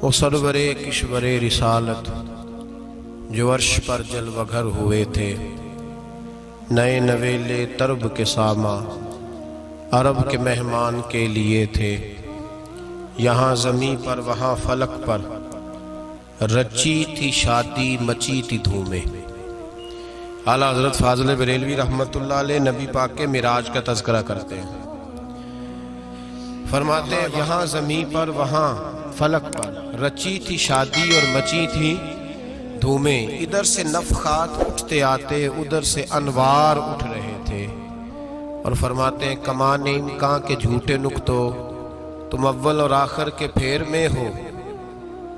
وہ سرورِ کشورِ رسالت جو عرش پر جلوہ گھر ہوئے تھے، نئے نویلے طرب کے ساماں عرب کے مہمان کے لیے تھے۔ یہاں زمیں پر وہاں فلک پر رچی تھی شادی مچی تھی دھومیں۔ اعلیٰ حضرت فاضل بریلوی رحمۃ اللہ علیہ نبی پاک کے معراج کا تذکرہ کرتے ہیں، فرماتے ہیں یہاں زمیں پر وہاں فلک پر رچی تھی شادی اور مچی تھی دھومیں۔ ادھر سے نفخات اٹھتے آتے، ادھر سے انوار اٹھ رہے تھے، اور فرماتے ہیں کمان امکان کے جھوٹے نکتو، تم اول اور آخر کے پھیر میں ہو۔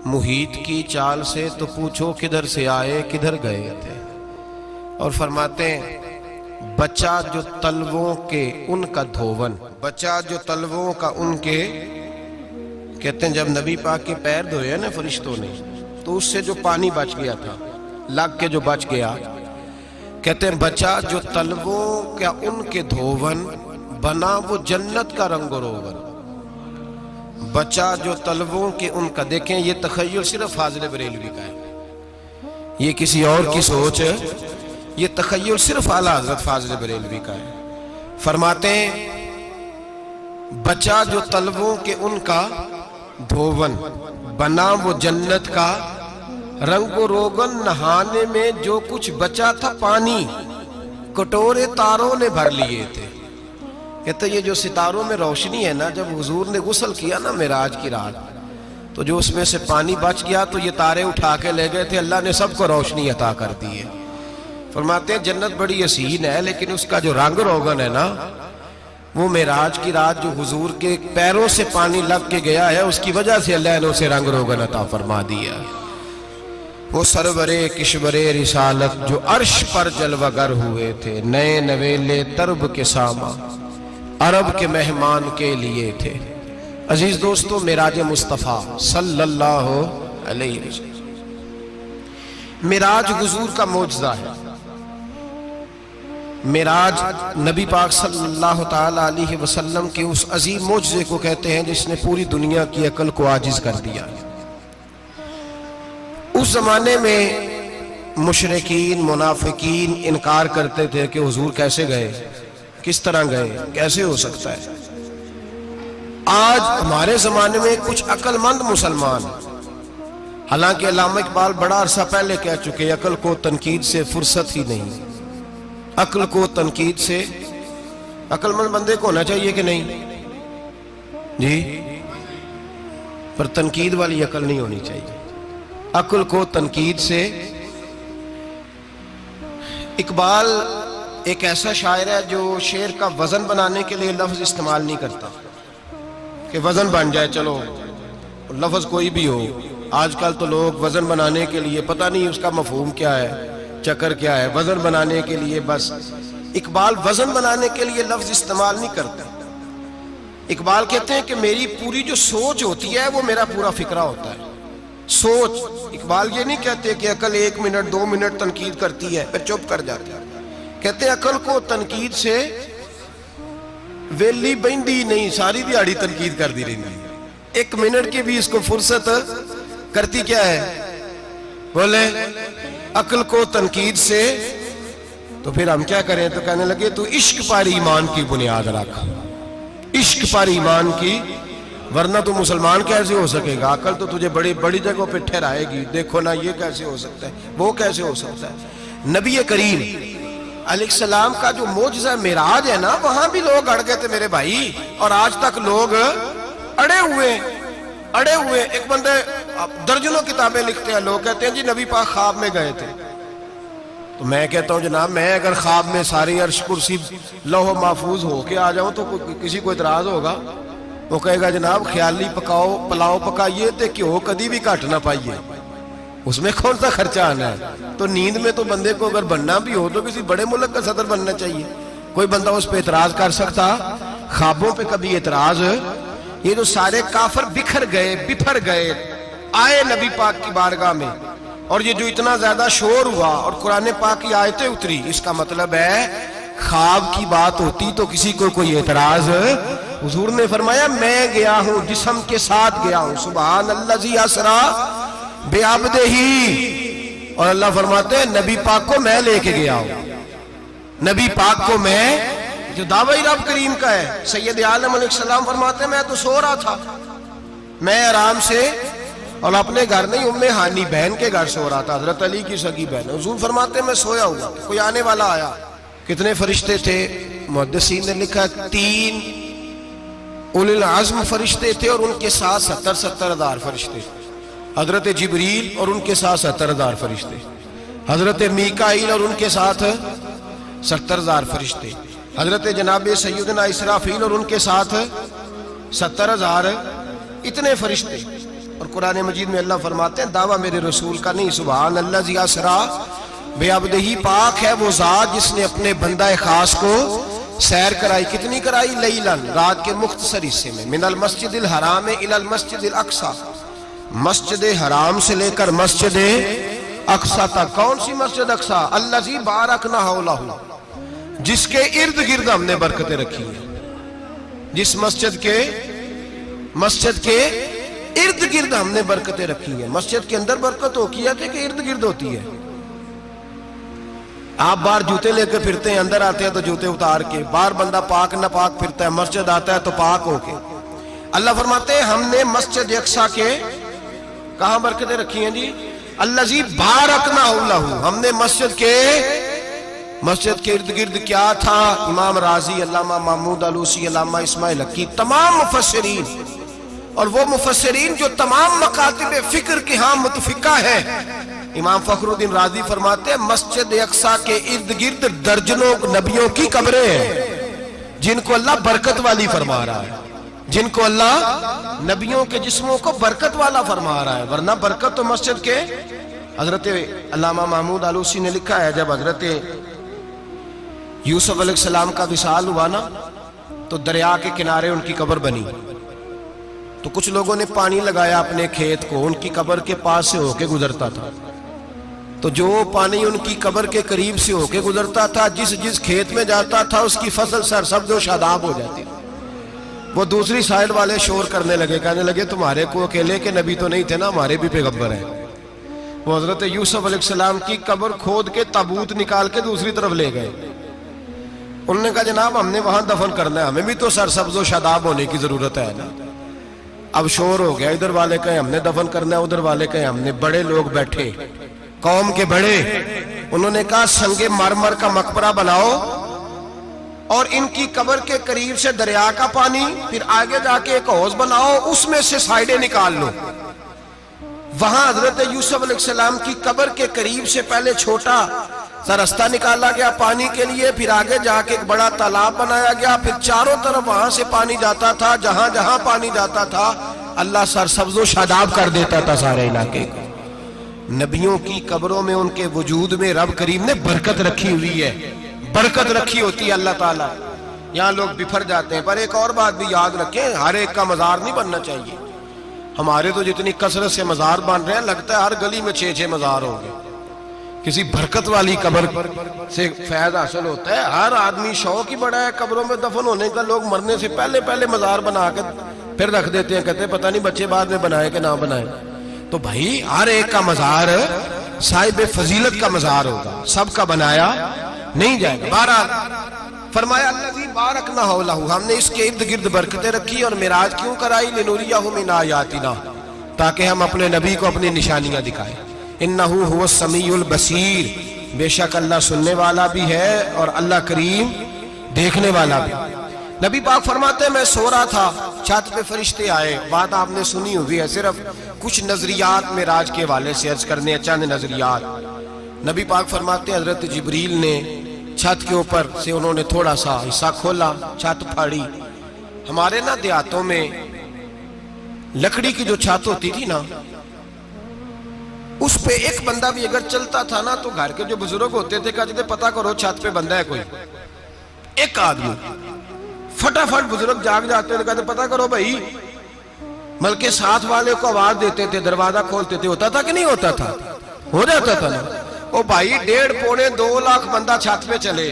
محیط کی چال سے تو پوچھو کدھر سے آئے کدھر گئے تھے۔ اور فرماتے ہیں بچہ جو تلووں کے ان کا دھوون، بچہ جو تلووں کا ان کے، کہتے ہیں جب نبی پاک کے پیر دھوئے نا فرشتوں نے، تو اس سے جو پانی بچ گیا تھا، لگ کے جو بچ گیا، کہتے ہیں بچہ جو تلووں کا ان کے دھوون، بنا وہ جنت کا رنگ و روغن۔ بچہ جو تلووں کے ان کا، دیکھیں یہ تخیل صرف فاضل بریلوی کا ہے، یہ کسی اور کی سوچ ہے، یہ تخیل صرف اعلیٰ حضرت فاضل بریلوی کا ہے۔ فرماتے ہیں بچہ جو تلووں کے ان کا دھوون، بنا وہ جنت کا رنگ و روغن۔ نہانے میں جو کچھ بچا تھا پانی، کٹورے تاروں نے بھر لیے تھے۔ کہتے یہ جو ستاروں میں روشنی ہے نا، جب حضور نے غسل کیا نا معراج کی رات، تو جو اس میں سے پانی بچ گیا تو یہ تارے اٹھا کے لے گئے تھے، اللہ نے سب کو روشنی عطا کر دی ہے۔ فرماتے ہیں جنت بڑی حسین ہے، لیکن اس کا جو رنگ روغن ہے نا، وہ معراج کی رات جو حضور کے پیروں سے پانی لگ کے گیا ہے، اس کی وجہ سے اللہ نے اسے رنگ روغن عطا فرما دیا۔ وہ سرورِ کشورِ رسالت جو عرش پر جلوہ گر ہوئے تھے، نئے نویلے طرب کے ساماں عرب کے مہمان کے لیے تھے۔ عزیز دوستو، معراج مصطفیٰ صلی اللہ علیہ وسلم، معراج حضور کا معجزہ ہے۔ معراج نبی پاک صلی اللہ تعالی علیہ وسلم کے اس عظیم معجزے کو کہتے ہیں جس نے پوری دنیا کی عقل کو عاجز کر دیا۔ اس زمانے میں مشرکین منافقین انکار کرتے تھے کہ حضور کیسے گئے، کس طرح گئے، کیسے ہو سکتا ہے۔ آج ہمارے زمانے میں کچھ عقل مند مسلمان، حالانکہ علامہ اقبال بڑا عرصہ پہلے کہہ چکے عقل کو تنقید سے فرصت ہی نہیں۔ عقل کو تنقید سے، عقل مند بندے کو ہونا چاہیے کہ نہیں جی، پر تنقید والی عقل نہیں ہونی چاہیے۔ عقل کو تنقید سے، اقبال ایک ایسا شاعر ہے جو شعر کا وزن بنانے کے لیے لفظ استعمال نہیں کرتا کہ وزن بن جائے، چلو لفظ کوئی بھی ہو۔ آج کل تو لوگ وزن بنانے کے لیے پتہ نہیں اس کا مفہوم کیا ہے، چکر کیا ہے، وزن بنانے کے لیے بس۔ اقبال وزن بنانے کے لیے لفظ استعمال نہیں کرتا۔ اقبال کہتے ہیں کہ میری پوری جو سوچ ہوتی ہے وہ میرا پورا فکرہ ہوتا ہے۔ سوچ، اقبال یہ نہیں کہتے کہ عقل 1 منٹ 2 منٹ تنقید کرتی ہے پھر چپ کر جاتی ہے۔ کہتے ہیں عقل کو تنقید سے ویلی بہندی نہیں، ساری دیہڑی تنقید کر دی رہی، 1 منٹ کی بھی اس کو فرصت کرتی کیا ہے، بولے عقل کو تنقید سے۔ تو پھر ہم کیا کریں، تو کہنے لگے تو عشق پر ایمان کی بنیاد رکھ، عشق پر ایمان کی، ورنہ تو مسلمان کیسے ہو سکے گا، عقل تو تجھے بڑی بڑی جگہوں پہ ٹھہرائے گی، دیکھو نا یہ کیسے ہو سکتا ہے، وہ کیسے ہو سکتا ہے۔ نبی کریم علیہ السلام کا جو معجزہ معراج ہے نا، وہاں بھی لوگ اڑ گئے تھے میرے بھائی، اور آج تک لوگ اڑے ہوئے۔ ایک بندے درجنوں کتابیں لکھتے ہیں، لوگ کہتے ہیں جی نبی پاک خواب میں گئے تھے۔ تو میں کہتا ہوں جناب، میں اگر خواب میں ساری عرش کرسی لوح محفوظ ہو کے آ جاؤں تو کسی کو اعتراض ہوگا؟ وہ کہے گا جناب خیالی پکاؤ پلاؤ پکائیے تے کیوں کدی بھی گھٹ نہ پائیے، اس میں کون سا خرچہ آنا ہے۔ تو نیند میں تو بندے کو اگر بننا بھی ہو تو کسی بڑے ملک کا صدر بننا چاہیے، کوئی بندہ اس پہ اعتراض کر سکتا؟ خوابوں پہ کبھی اعتراض؟ یہ جو سارے کافر بکھر گئے آئے نبی پاک کی بارگاہ میں، اور یہ جو اتنا زیادہ شور ہوا اور قرآن پاک کی آیتیں اتری، اس کا مطلب ہے خواب کی بات ہوتی تو کسی کو کوئی اعتراض حضور نے فرمایا میں گیا ہوں، جسم کے ساتھ گیا ہوں، سبحان الذی اسرا بعبدہ، اور اللہ فرماتے ہیں نبی پاک کو میں لے کے گیا ہوں، نبی پاک کو میں، جو دعوی رب کریم کا ہے۔ سید عالم علیہ السلام فرماتے ہیں میں تو سو رہا تھا، میں آرام سے، اور اپنے گھر نہیں، ام ہانی بہن کے گھر سو رہا تھا، حضرت علی کی سگی بہن۔ حضور فرماتے ہیں میں سویا ہوا، کوئی آنے والا آیا۔ کتنے فرشتے تھے؟ محدثین نے لکھا 3 اولی العزم فرشتے تھے، اور ان کے ساتھ 70 ہزار فرشتے، حضرت جبریل اور ان کے ساتھ 70 ہزار فرشتے، حضرت میکائیل اور ان کے ساتھ 70 ہزار فرشتے، حضرت جناب سیدنا اسرافیل اور ان کے ساتھ 70 ہزار، اتنے فرشتے۔ اور قرآن مجید میں اللہ فرماتے ہیں دعویٰ میرے رسول کا نہیں، سبحان الذی اسرا بعبدہ، پاک ہے وہ ذات جس نے اپنے بندہ خاص کو سیر کرائی۔ کتنی کرائی؟ لیلاً، رات کے مختصر حصے میں، من المسجد الحرام الی المسجد الاقصی، مسجد حرام سے لے کر مسجد اقصی تک۔ کون سی مسجد اقصی؟ الذی بارکنا حولہ، جس کے ارد گرد ہم نے برکتیں رکھی ہیں، جس مسجد کے ارد گرد ہم نے برکتیں رکھی ہیں۔ مسجد کے اندر برکت ہوتی ہے کہ ارد گرد ہوتی ہے؟ آپ باہر جوتے لے کے پھرتے ہیں، اندر آتے ہیں تو جوتے اتار کے، باہر بندہ پاک نہ پاک پھرتا ہے، مسجد آتا ہے تو پاک ہو کے۔ اللہ فرماتے ہیں ہم نے مسجد اقصی کے کہاں برکتیں رکھی ہیں جی؟ الذی بارکنا حولہ، ہم نے مسجد کے ارد گرد کیا تھا؟ امام رازی، علامہ محمود آلوسی، علامہ اسماعیل حقی، تمام مفسرین، اور وہ مفسرین جو تمام مکاتب فکر کے ہاں متفقہ ہے۔ امام فخر الدین رازی فرماتے ہیں مسجد اقصی کے ارد گرد درجنوں نبیوں کی قبریں ہیں، جن کو اللہ برکت والی فرما رہا ہے، جن کو اللہ نبیوں کے جسموں کو برکت والا فرما رہا ہے، ورنہ برکت تو مسجد کے۔ حضرت علامہ محمود آلوسی نے لکھا ہے جب حضرت یوسف علیہ السلام کا وصال ہوا نا، تو دریا کے کنارے ان کی قبر بنی، تو کچھ لوگوں نے پانی لگایا اپنے کھیت کو، ان کی قبر کے پاس سے ہو کے گزرتا تھا، تو جو پانی ان کی قبر کے قریب سے ہو کے گزرتا تھا، جس کھیت میں جاتا تھا اس کی فصل سرسبز و شاداب ہو جاتی۔ وہ دوسری سائیڈ والے شور کرنے لگے، کہنے لگے تمہارے کو اکیلے کے نبی تو نہیں تھے نا، ہمارے بھی پیغمبر ہیں۔ وہ حضرت یوسف علیہ السلام کی قبر کھود کے تابوت نکال کے دوسری طرف لے گئے۔ انہوں نے کہا جناب ہم نے وہاں دفن کرنا ہے، ہمیں بھی تو سرسبز و شاداب ہونے کی ضرورت ہے نا۔ اب شور ہو گیا، ادھر والے کہیں ہم نے دفن کرنا ہے، ادھر والے کہیں ہم نے۔ بڑے لوگ بیٹھے، قوم کے بڑے، انہوں نے کہا سنگ مرمر کا مقبرہ بناؤ، اور ان کی قبر کے قریب سے دریا کا پانی، پھر آگے جا کے ایک حوض بناؤ، اس میں سے سائیڈیں نکال لو۔ وہاں حضرت یوسف علیہ السلام کی قبر کے قریب سے پہلے چھوٹا سا رستہ نکالا گیا پانی کے لیے، پھر آگے جا کے ایک بڑا تالاب بنایا گیا، پھر چاروں طرف وہاں سے پانی جاتا تھا، جہاں جہاں پانی جاتا تھا اللہ سرسبز و شاداب کر دیتا تھا سارے علاقے کو۔ نبیوں کی قبروں میں، ان کے وجود میں رب کریم نے برکت رکھی ہوئی ہے، برکت رکھی ہوتی ہے اللہ تعالیٰ۔ یہاں لوگ بفر جاتے ہیں، پر ایک اور بات بھی یاد رکھیں، ہر ایک کا مزار نہیں بننا چاہیے۔ ہمارے تو جتنی کثرت سے مزار بن رہے ہیں، لگتا ہے ہر گلی میں 6 مزار ہوں گے۔ کسی برکت والی قبر سے فیض حاصل ہوتا ہے۔ ہر آدمی شوق ہی بڑا ہے قبروں میں دفن ہونے کا، لوگ مرنے سے پہلے مزار بنا کے پھر رکھ دیتے ہیں، کہتے ہیں پتہ نہیں بچے بعد میں بنائے کہ نہ بنائے۔ تو بھائی ہر ایک کا مزار صاحب فضیلت کا مزار ہوگا، سب کا بنایا نہیں جائے گا۔ بہرحال فرمایا الذی بارکنا حولہ، ہم نے اس کے ارد گرد برکتیں رکھی، اور معراج کیوں کرائی؟ لنوریہ من آیاتنا، تاکہ ہم اپنے نبی کو اپنی نشانیاں دکھائیں۔ انہ هو السمیع البصیر، بے شک اللہ سننے والا بھی ہے اور اللہ کریم دیکھنے والا بھی۔ نبی پاک فرماتے ہیں میں سو رہا تھا، چھت پہ فرشتے آئے، بات آپ نے سنی ہوئی ہے، صرف کچھ نظریات معراج کے حوالے سے عرض کرنے ہیں، چند نظریات۔ نبی پاک فرماتے ہیں حضرت جبریل نے چھت کے اوپر سے انہوں نے تھوڑا سا حصہ کھولا، چھت پھاڑی۔ ہمارے نا دیہاتوں میں لکڑی کی جو چھت ہوتی تھی نا، اس پہ ایک بندہ بھی اگر چلتا تھا نا، تو گھر کے جو بزرگ ہوتے تھے کہتے تھے پتہ کرو چھت پہ بندہ ہے کوئی۔ ایک آدمی فٹافٹ بزرگ جاگ جاتے تھے، کہتے پتہ کرو بھائی، بلکہ ساتھ والے کو آواز دیتے تھے، دروازہ کھولتے تھے۔ ہوتا تھا کہ نہیں ہوتا تھا؟ ہو جاتا تھا نا۔ او بھائی 1.5 پونے 2 لاکھ بندہ چھت پہ چلے،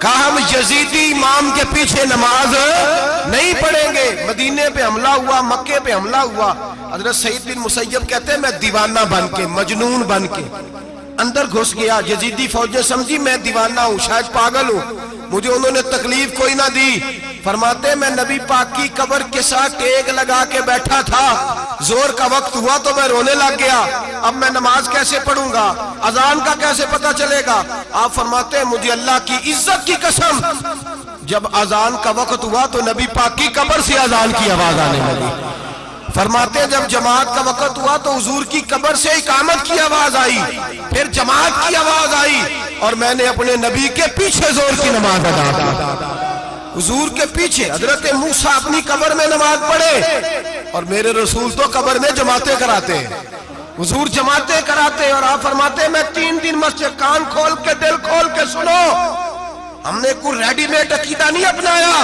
کہا ہم یزیدی امام کے پیچھے نماز نہیں پڑھیں گے۔ مدینے پہ حملہ ہوا، مکے پہ حملہ ہوا، حضرت سعید بن مسیب کہتے ہیں میں دیوانہ بن کے، مجنون بن کے اندر گھس گیا۔ یزیدی فوجیں سمجھی میں دیوانہ ہوں، شاید پاگل ہوں، مجھے انہوں نے تکلیف کوئی نہ دی۔ فرماتے میں نبی پاک کی قبر کے ساتھ ٹیک لگا کے بیٹھا تھا، زور کا وقت ہوا تو میں رونے لگ گیا، اب میں نماز کیسے پڑھوں گا، اذان کا کیسے پتہ چلے گا۔ آپ فرماتے ہیں مجھے اللہ کی عزت کی قسم، جب اذان کا وقت ہوا تو نبی پاک کی قبر سے اذان کی آواز آنے لگی۔ فرماتے ہیں جب جماعت کا وقت ہوا تو حضور کی قبر سے اقامت کی آواز آئی، پھر جماعت کی آواز آئی، اور میں نے اپنے نبی کے پیچھے زور کی نماز ادا کی۔ حضور کے پیچھے حضرت موسیٰ اپنی قبر میں نماز پڑھے، اور میرے رسول تو قبر میں جماعتیں کراتے ہیں، حضور جماعتیں کراتے ہیں۔ اور آپ فرماتے ہیں میں 3 دن مسجد، کان کھول کے دل کھول کے سنو، ہم نے کوئی ریڈی میڈ عقیدہ نہیں اپنایا،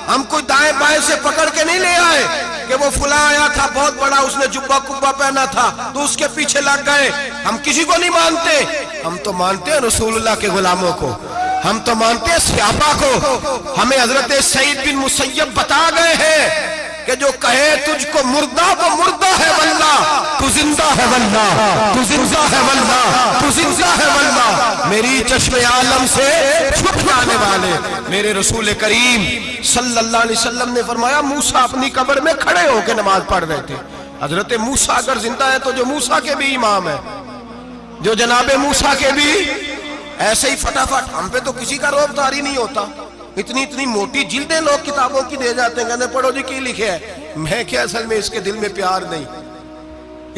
ہم کوئی دائیں بائیں سے پکڑ کے نہیں لے آئے کہ وہ فلاں آیا تھا بہت بڑا، اس نے جبہ کبہ پہنا تھا تو اس کے پیچھے لگ گئے۔ ہم کسی کو نہیں مانتے، ہم تو مانتے ہیں رسول اللہ کے غلاموں کو، ہم تو مانتے ہیں صحابہ کو۔ ہمیں حضرت سعید بن مسیب بتا گئے ہیں کہ جو کہے تجھ کو مردہ وہ مردہ ہے واللہ، تو زندہ ہے واللہ، تو زندہ ہے واللہ، تو زندہ ہے واللہ، میری چشم عالم سے چھپ جانے والے میرے رسول کریم صلی اللہ علیہ وسلم نے فرمایا موسیٰ اپنی قبر میں کھڑے ہو کے نماز پڑھ رہے تھے۔ حضرت موسیٰ اگر زندہ ہے تو جو موسیٰ کے بھی امام ہے، جو جناب موسیٰ کے بھی ایسے ہی فٹافٹ، ہم پہ تو کسی کا روب داری نہیں ہوتا، اتنی موٹی جلدیں لوگ کتابوں کی دے جاتے ہیں، کہتے ہیں پڑھو جی کی لکھے ہے، میں کیا اصل میں اس کے دل میں پیار نہیں،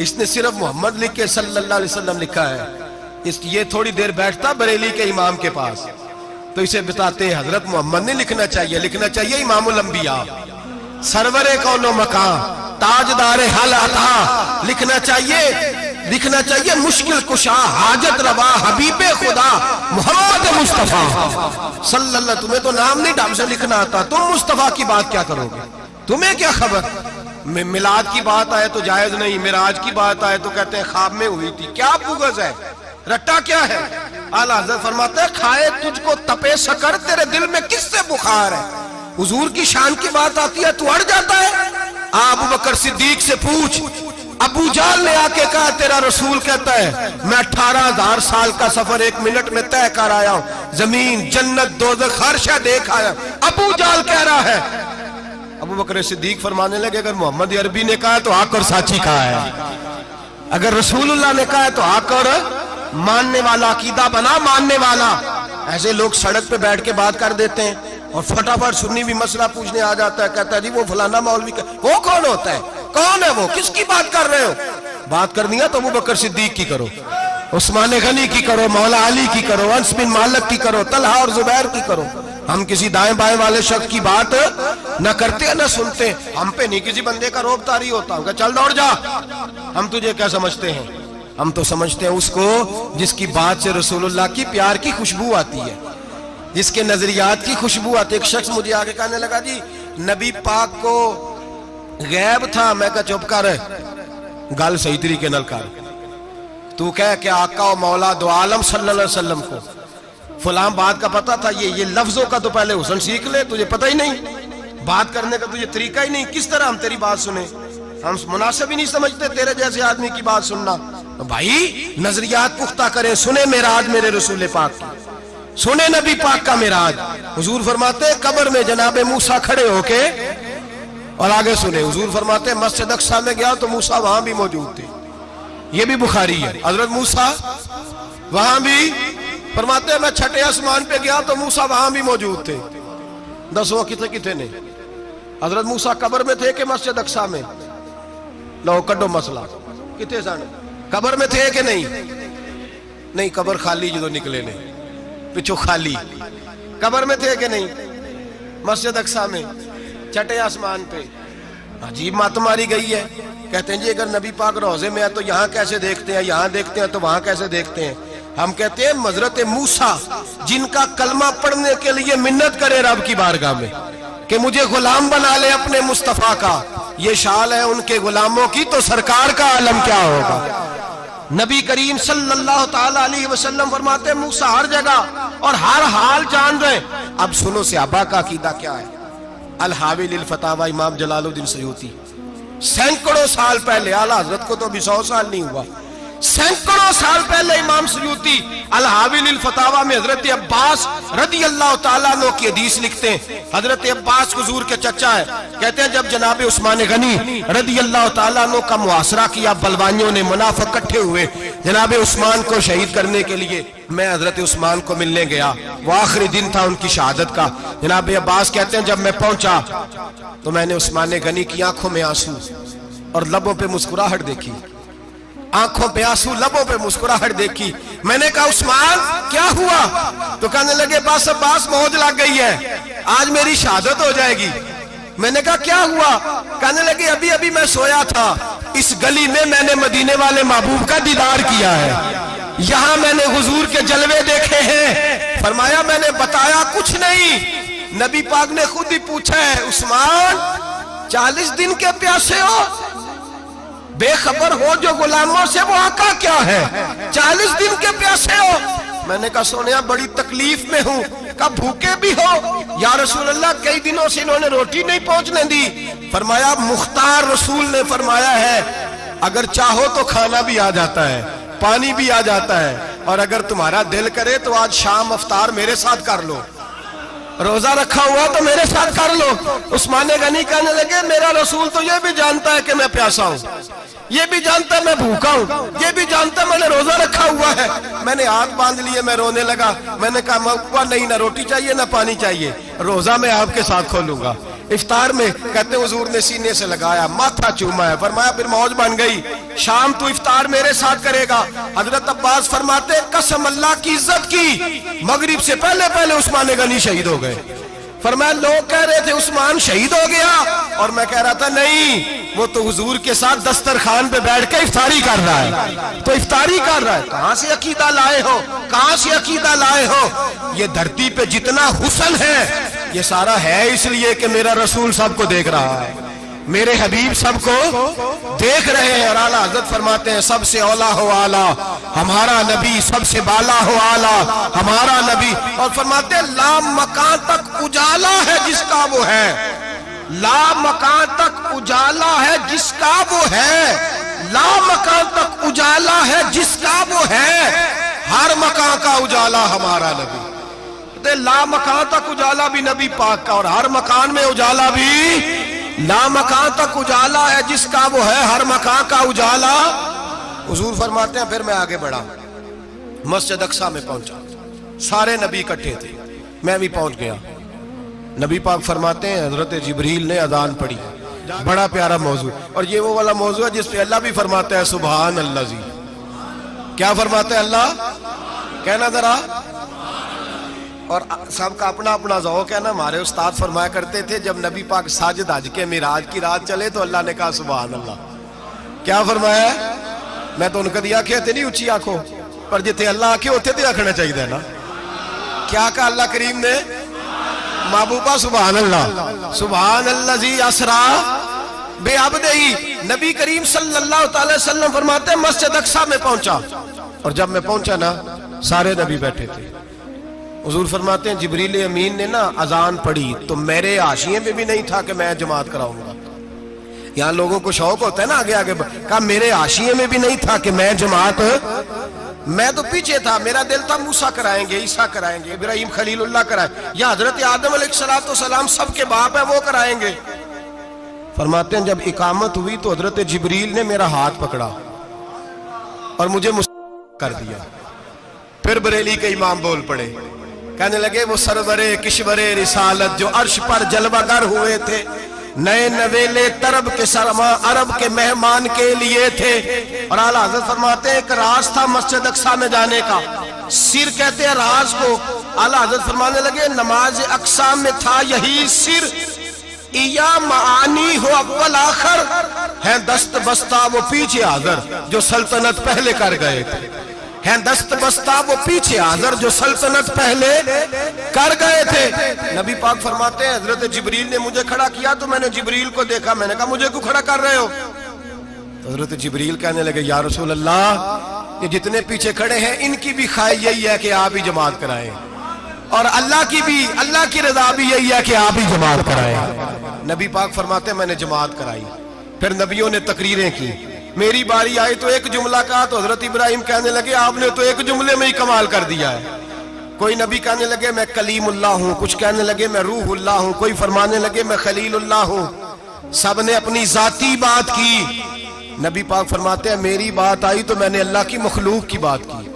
اس نے صرف محمد لکھ کے صلی اللہ علیہ وسلم لکھا ہے، یہ تھوڑی دیر بیٹھتا بریلی کے امام کے پاس تو اسے بتاتے ہیں حضرت محمد نے لکھنا چاہیے امام الانبیاء، سرور کون و مکان، تاجدار حل عطا، لکھنا چاہیے مشکل کشا، حاجت روا، حبیب خدا محمد مصطفیٰ صلی اللہ۔ تمہیں تو نام نہیں ڈھنگ سے لکھنا آتا، تم مصطفیٰ کی بات کیا کرو گے، تمہیں کیا خبر، میلاد کی بات آئے تو جائز نہیں، معراج کی بات آئے تو کہتے ہیں خواب میں ہوئی تھی، کیا بغض ہے، رٹا کیا ہے۔ اعلیٰ حضرت فرماتے ہیں کھائے تجھ کو تپے سکر، تیرے دل میں کس سے بخار ہے، حضور کی شان کی بات آتی ہے تو اڑ جاتا ہے۔ ابو بکر صدیق سے پوچھ، ابو جال نے آ کے کہا تیرا رسول کہتا ہے میں 18,000 سال کا سفر 1 منٹ میں طے کر آیا ہوں، زمین جنت دوزخ ہر شے دیکھ آیا، ابو جال کہہ رہا ہے۔ ابو بکر صدیق فرمانے لگے اگر محمد عربی نے کہا تو آ کر ساتھی کہا ہے، اگر رسول اللہ نے کہا تو آ کر ماننے والا، عقیدہ بنا ماننے والا۔ ایسے لوگ سڑک پہ بیٹھ کے بات کر دیتے ہیں اور فٹافٹ سنی بھی مسئلہ پوچھنے آ جاتا ہے، کہتا ہے جی وہ فلانا مولوی وہ کون ہوتا ہے، کون ہے وہ، کس کی بات کر رہے ہو، بات کرنی ہے تو ابو بکر صدیق کی کرو، عثمان غنی کی کرو، مولا علی کی کرو، انس بن مالک کی کرو، طلحہ اور زبیر کی کرو۔ ہم کسی دائیں بائیں والے شخص کی بات نہ کرتے ہیں نہ سنتے، ہم پہ نہیں کسی بندے کا روب طاری ہوتا، ہم کہ چل دوڑ جا، ہم تجھے کیا سمجھتے ہیں، ہم تو سمجھتے ہیں اس کو جس کی بات سے رسول اللہ کی پیار کی خوشبو آتی ہے، جس کے نظریات کی خوشبو آتی ہے۔ ایک شخص مجھے آگے کہنے لگا جی نبی پاک کو غیب تھا، میں کہا چپ کر، گل صحیح طریقے نال کر، تو کہہ کہ آقا و مولا دو عالم صلی اللہ علیہ وسلم کو فلاں بات کا پتہ تھا، یہ لفظوں کا تو پہلے حسن سیکھ لے، تجھے پتہ ہی نہیں، بات کرنے کا تجھے طریقہ ہی نہیں، کس طرح ہم تیری بات سنیں، ہم مناسب ہی نہیں سمجھتے تیرے جیسے آدمی کی بات سننا۔ بھائی نظریات پختہ کریں، سنیں معراج میرے رسول پاک کی، سنیں نبی پاک کا معراج۔ حضور فرماتے ہیں قبر میں جناب موسیٰ کھڑے ہو کے، اور آگے سنیں حضور فرماتے ہیں مسجد اقصیٰ میں گیا تو موسیٰ وہاں بھی موجود تھے، یہ بھی بخاری ہے، حضرت موسیٰ وہاں بھی، فرماتے ہیں میں 6 آسمان پہ گیا تو موسیٰ وہاں بھی موجود تھے۔ 10 کتنے نے حضرت موسیٰ قبر میں تھے کہ مسجد اقصیٰ میں، لو کڈو مسئلہ، کتنے سن قبر میں تھے کہ نہیں، قبر خالی جو نکلے نے پچھو خالی، قبر میں تھے کہ نہیں، مسجد اقصیٰ میں 6 آسمان پہ۔ عجیب مات ماری گئی ہے، کہتے ہیں جی اگر نبی پاک روضے میں ہے تو یہاں کیسے دیکھتے ہیں، یہاں دیکھتے ہیں تو وہاں کیسے دیکھتے ہیں۔ ہم کہتے ہیں حضرت موسیٰ جن کا کلمہ پڑھنے کے لیے منت کرے رب کی بارگاہ میں کہ مجھے غلام بنا لے اپنے مصطفیٰ کا، یہ شال ہے ان کے غلاموں کی، تو سرکار کا عالم کیا ہوگا۔ نبی کریم صلی اللہ تعالیٰ علیہ وسلم فرماتے ہیں موسیٰ ہر جگہ اور ہر حال جان رہے ہیں۔ اب سنو صحابہ کا عقیدہ کیا ہے۔ الحاوی للفتاوی امام جلال الدین سیوطی، سینکڑوں سال پہلے، اعلیٰ حضرت کو تو ابھی 100 سال نہیں ہوا، سینکڑوں سال پہلے امام سیوطی الحاوی للفتاوی میں حضرت عباس رضی اللہ تعالیٰ عنہ کی حدیث لکھتے ہیں۔ حضرت عباس حضور کے چچا ہے، کہتے ہیں جب جناب عثمان غنی رضی اللہ تعالیٰ عنہ کا محاصرہ کیا، بلوانیوں نے، منافق اکٹھے ہوئے جناب عثمان کو شہید کرنے کے لیے، میں حضرت عثمان کو ملنے گیا، وہ آخری دن تھا ان کی شہادت کا۔ جناب عباس کہتے ہیں جب میں پہنچا تو میں نے عثمان غنی کی آنکھوں میں آنسو اور لبوں پہ مسکراہٹ دیکھی، آنکھوں پہ آنسو، لبوں پہ مسکراہٹ دیکھی۔ میں نے کہا عثمان کیا ہوا؟ تو کہنے لگے بس عباس موج لگ گئی ہے، آج میری شہادت ہو جائے گی۔ میں نے کہا کیا ہوا؟ کہنے لگے ابھی ابھی میں سویا تھا، اس گلی میں میں نے مدینے والے محبوب کا دیدار کیا ہے، یہاں میں نے حضور کے جلوے دیکھے ہیں۔ فرمایا میں نے بتایا کچھ نہیں، نبی پاک نے خود ہی پوچھا ہے عثمان 40 دن کے پیاسے ہو، بے خبر ہو جو غلاموں سے، وہ آقا کیا ہے، 40 دن کے پیاسے ہو۔ میں نے کہا سونیا بڑی تکلیف میں ہوں۔ کہا بھوکے بھی ہو؟ یا رسول اللہ کئی دنوں سے انہوں نے روٹی نہیں پہنچنے دی۔ فرمایا مختار رسول نے فرمایا ہے اگر چاہو تو کھانا بھی آ جاتا ہے، پانی بھی آ جاتا ہے، اور اگر تمہارا دل کرے تو آج شام افطار میرے ساتھ کر لو، روزہ رکھا ہوا تو میرے ساتھ کر لو۔ عثمان غنی کہنے لگے میرا رسول تو یہ بھی جانتا ہے کہ میں پیاسا ہوں، یہ بھی جانتا ہے میں بھوکا ہوں، یہ بھی جانتا ہے میں نے روزہ رکھا ہوا ہے۔ میں نے ہاتھ باندھ لیے، میں رونے لگا۔ میں نے کہا نہیں، نہ روٹی چاہیے نہ پانی چاہیے، روزہ میں آپ کے ساتھ کھولوں گا۔ افطار میں کہتے ہیں حضور نے سینے سے لگایا، ماتھا چوما ہے، فرمایا پھر موج بن گئی، شام تو افطار میرے ساتھ کرے گا۔ حضرت عباس فرماتے قسم اللہ کی عزت کی، مغرب سے پہلے پہلے عثمان غنی شہید ہو گئے۔ فرمایا لوگ کہہ رہے تھے عثمان شہید ہو گیا، اور میں کہہ رہا تھا نہیں، وہ تو حضور کے ساتھ دسترخوان پہ بیٹھ کے افطاری کر رہا ہے، تو افطاری کر رہا ہے۔ کہاں سے عقیدہ لائے ہو، کہاں سے عقیدہ لائے ہو؟ یہ دھرتی پہ جتنا حسن ہے یہ سارا ہے اس لیے کہ میرا رسول سب کو دیکھ رہا ہے، میرے حبیب سب کو دیکھ رہے ہیں۔ اور اعلیٰ حضرت فرماتے ہیں سب سے اولا ہو اعلیٰ ہمارا نبی، سب سے بالا ہو اعلیٰ ہمارا نبی۔ اور فرماتے ہیں لا مکان تک اجالا ہے جس کا وہ ہے، لا مکان تک اجالا ہے جس کا وہ ہے، لا مکان تک اجالا ہے جس کا وہ ہے، ہر مکان کا اجالا ہمارا نبی۔ لا مکان تک اجالا بھی نبی پاک کا، اور ہر مکان میں اجالا بھی، لا مکان تک اجالا ہے جس کا وہ ہے، ہر مکان کا اجالا۔ حضور فرماتے ہیں پھر میں آگے بڑھا، مسجد اقصی میں پہنچا، سارے نبی اکٹھے تھے، میں بھی پہنچ گیا۔ نبی پاک فرماتے ہیں حضرت جبریل نے اذان پڑھی، بڑا پیارا موضوع، اور یہ وہ والا موضوع ہے جس پہ اللہ بھی فرماتا ہے سبحان اللہ جی۔ کیا فرماتا ہے اللہ؟ کہنا ذرا، اور سب کا اپنا اپنا ذوق ہے نا۔ ہمارے استاد فرمایا کرتے تھے جب نبی پاک ساجد حج کے معراج کی رات چلے تو اللہ نے کہا سبحان اللہ۔ کیا فرمایا ہے؟ میں تو ان کا دیا کہ نہیں اچھی آنکھوں پر جتنے اللہ آنکھیں ہوتے تھے آنکھنا چاہیے نا۔ کیا کہا اللہ کریم نے؟ محبوبہ سبحان اللہ، سبحان الذی اسرا بے عبدہی۔ نبی کریم صلی اللہ تعالی وسلم فرماتے ہیں مسجد اقصی میں پہنچا، اور جب میں پہنچا نا سارے نبی بیٹھے تھے۔ حضور فرماتے ہیں جبریل امین نے نا اذان پڑھی تو میرے حاشیے پہ بھی نہیں تھا کہ میں جماعت کراؤں گا۔ یہاں لوگوں کو شوق ہوتا ہے نا آگے آگے، کہا میرے حاشیے میں بھی نہیں تھا کہ میں جماعت، میں تو پیچھے تھا، میرا دل تھا موسیٰ کرائیں گے، عیسیٰ کرائیں گے، ابراہیم خلیل اللہ کرائیں، یا حضرت آدم علیہ السلام سب کے باپ ہیں وہ کرائیں گے۔ فرماتے ہیں جب اقامت ہوئی تو حضرت جبریل نے میرا ہاتھ پکڑا اور مجھے کر دیا۔ پھر بریلی کے امام بول پڑے، کہنے لگے وہ سرور کشور رسالت جو عرش پر جلوہ گر ہوئے تھے، نئے نویلے طرب کے سرما عرب کے مہمان کے لیے تھے۔ اور اعلیٰ حضرت فرماتے ہیں ایک راز تھا مسجد اقصی میں جانے کا، سر کہتے ہیں راز کو۔ اعلیٰ حضرت فرمانے لگے نماز اقصی میں تھا یہی سر، یا معانی ہو اول آخر، ہیں دست بستہ وہ پیچھے حاضر جو سلطنت پہلے کر گئے تھے، ہیں دست بستہ وہ پیچھے حاضر جو سلطنت پہلے کر گئے تھے۔ نبی پاک فرماتے ہیں حضرت جبریل نے مجھے کھڑا کیا تو میں نے جبریل کو دیکھا، میں نے کہا مجھے کیوں کھڑا کر رہے ہو؟ حضرت جبریل کہنے لگے یا رسول اللہ یہ جتنے پیچھے کھڑے ہیں ان کی بھی خواہش یہی ہے کہ آپ ہی جماعت کرائیں، اور اللہ کی رضا بھی یہی ہے کہ آپ ہی جماعت کرائیں۔ نبی پاک فرماتے ہیں میں نے جماعت کرائی، پھر نبیوں نے تقریریں کی، میری باری آئی تو ایک جملہ کہا تو حضرت ابراہیم کہنے لگے آپ نے تو ایک جملے میں ہی کمال کر دیا ہے۔ کوئی نبی کہنے لگے میں کلیم اللہ ہوں، کچھ کہنے لگے میں روح اللہ ہوں، کوئی فرمانے لگے میں خلیل اللہ ہوں، سب نے اپنی ذاتی بات کی۔ نبی پاک فرماتے ہیں میری بات آئی تو میں نے اللہ کی مخلوق کی بات کی،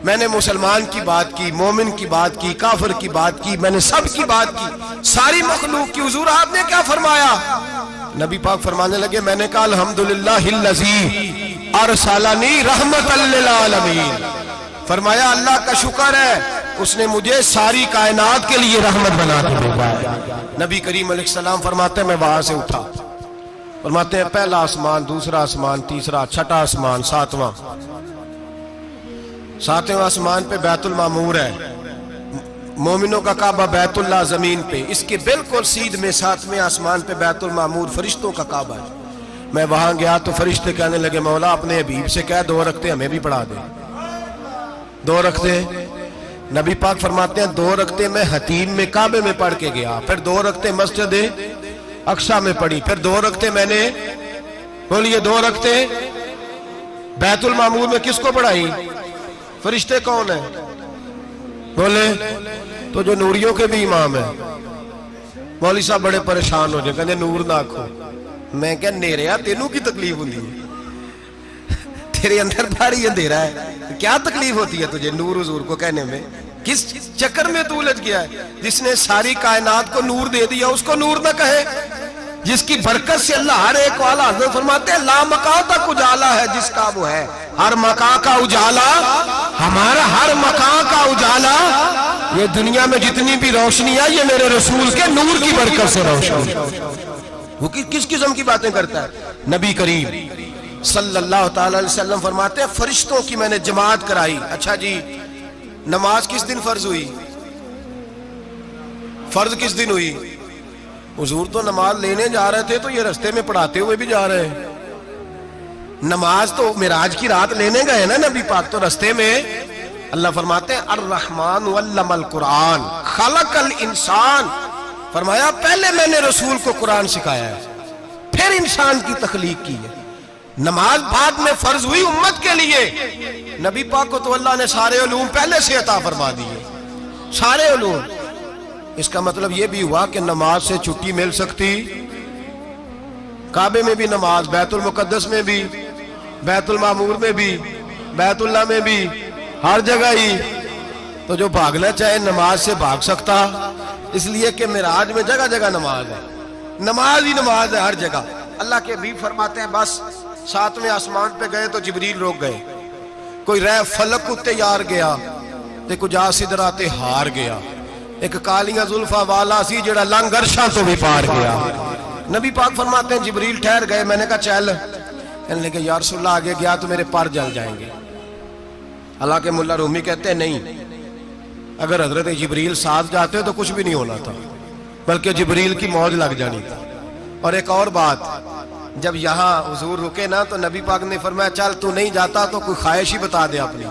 میں نے مسلمان کی بات کی، مومن کی بات کی، کافر کی بات کی، میں نے سب کی بات کی، ساری مخلوق کی۔ حضور آپ نے کیا فرمایا؟ نبی پاک فرمانے لگے میں نے کہا الحمدللہ الذی ارسلنی رحمت للعالمین، فرمایا اللہ کا شکر ہے اس نے مجھے ساری کائنات کے لیے رحمت بنا کے بھیجا ہے۔ نبی کریم علیہ السلام فرماتے ہیں میں وہاں سے اٹھا، فرماتے ہیں پہلا آسمان، دوسرا آسمان، تیسرا، چھٹا آسمان، ساتواں آسمان پہ بیت المعمور ہے، مومنوں کا کعبہ بیت اللہ زمین پہ، اس کے بالکل سیدھ میں ساتویں آسمان پہ بیت المعمور فرشتوں کا کعبہ ہے۔ میں وہاں گیا تو فرشتے کہنے لگے مولا اپنے حبیب سے کہہ 2 رکعتیں ہمیں بھی پڑھا دے۔ 2 رکعتیں نبی پاک فرماتے ہیں 2 رکعتیں میں حتیم میں کعبے میں پڑھ کے گیا، پھر 2 رکعتیں مسجد اقصی میں پڑھی، پھر 2 رکعتیں میں نے بولیے 2 رکعتیں بیت المعمور میں کس کو پڑھائی؟ فرشتے کون ہیں بولے؟ تو جو نوریوں کے بھی امام ہیں۔ مولوی صاحب بڑے پریشان ہو جائے، کہنے نور نہ آکھو۔ میں کہ نیریا تینوں کی تکلیف ہوندی ہے، تیرے اندر بھاری اندھیرا ہے، کیا تکلیف ہوتی ہے تجھے نور حضور کو کہنے میں؟ کس چکر میں تو الجھ گیا ہے؟ جس نے ساری کائنات کو نور دے دیا اس کو نور نہ کہے؟ جس کی برکت سے اللہ ہر ایک والا، حضرت فرماتے ہیں لا مکان تک اجالا ہے جس کا وہ ہے، ہر مکان کا اجالا ہمارا، ہر مکان کا اجالا، یہ دنیا میں جتنی بھی روشنی ہے یہ میرے رسول کے نور کی برکت سے روشنی۔ وہ کس قسم کی باتیں کرتا ہے؟ نبی کریم صلی اللہ تعالی علیہ وسلم فرماتے ہیں فرشتوں کی میں نے جماعت کرائی۔ اچھا جی نماز کس دن فرض ہوئی؟ فرض کس دن ہوئی؟ حضور تو نماز لینے جا رہے تھے تو یہ رستے میں پڑھاتے ہوئے بھی جا رہے ہیں۔ نماز تو معراج کی رات لینے گئے نا نبی پاک، تو رستے میں اللہ فرماتے ہیں الرحمن علم القرآن خلق الانسان، فرمایا پہلے میں نے رسول کو قرآن سکھایا ہے پھر انسان کی تخلیق کی ہے۔ نماز بعد میں فرض ہوئی امت کے لیے، نبی پاک کو تو اللہ نے سارے علوم پہلے سے عطا فرما دیے، سارے علوم۔ اس کا مطلب یہ بھی ہوا کہ نماز سے چھٹی مل سکتی، کعبے میں بھی نماز، بیت المقدس میں بھی، بیت المعمور میں بھی، بیت اللہ میں بھی، ہر جگہ ہی۔ تو جو بھاگنا چاہے نماز سے بھاگ سکتا، اس لیے کہ معراج میں جگہ جگہ نماز ہے، نماز ہی نماز ہے ہر جگہ۔ اللہ کے حبیب فرماتے ہیں بس 7ویں آسمان پہ گئے تو جبریل روک گئے، کوئی رہ فلک اتے یار گیا تے کچھ سدراتے ہار گیا، ایک کالیاں زلفاں والا سی جڑا لنگ عرشاں تو بھی پار گیا۔ نبی پاک فرماتے ہیں جبریل ٹھہر گئے، میں نے کہا چل، کہنے لگے یا رسول اللہ آگے گیا تو میرے پر جل جائیں گے۔ حالانکہ ملا رومی کہتے ہیں نہیں، اگر حضرت جبریل ساتھ جاتے تو کچھ بھی نہیں ہونا تھا، بلکہ جبریل کی موج لگ جانی تھی۔ اور ایک اور بات، جب یہاں حضور رکے نا تو نبی پاک نے فرمایا چل تو نہیں جاتا تو کوئی خواہش ہی بتا دے اپنی۔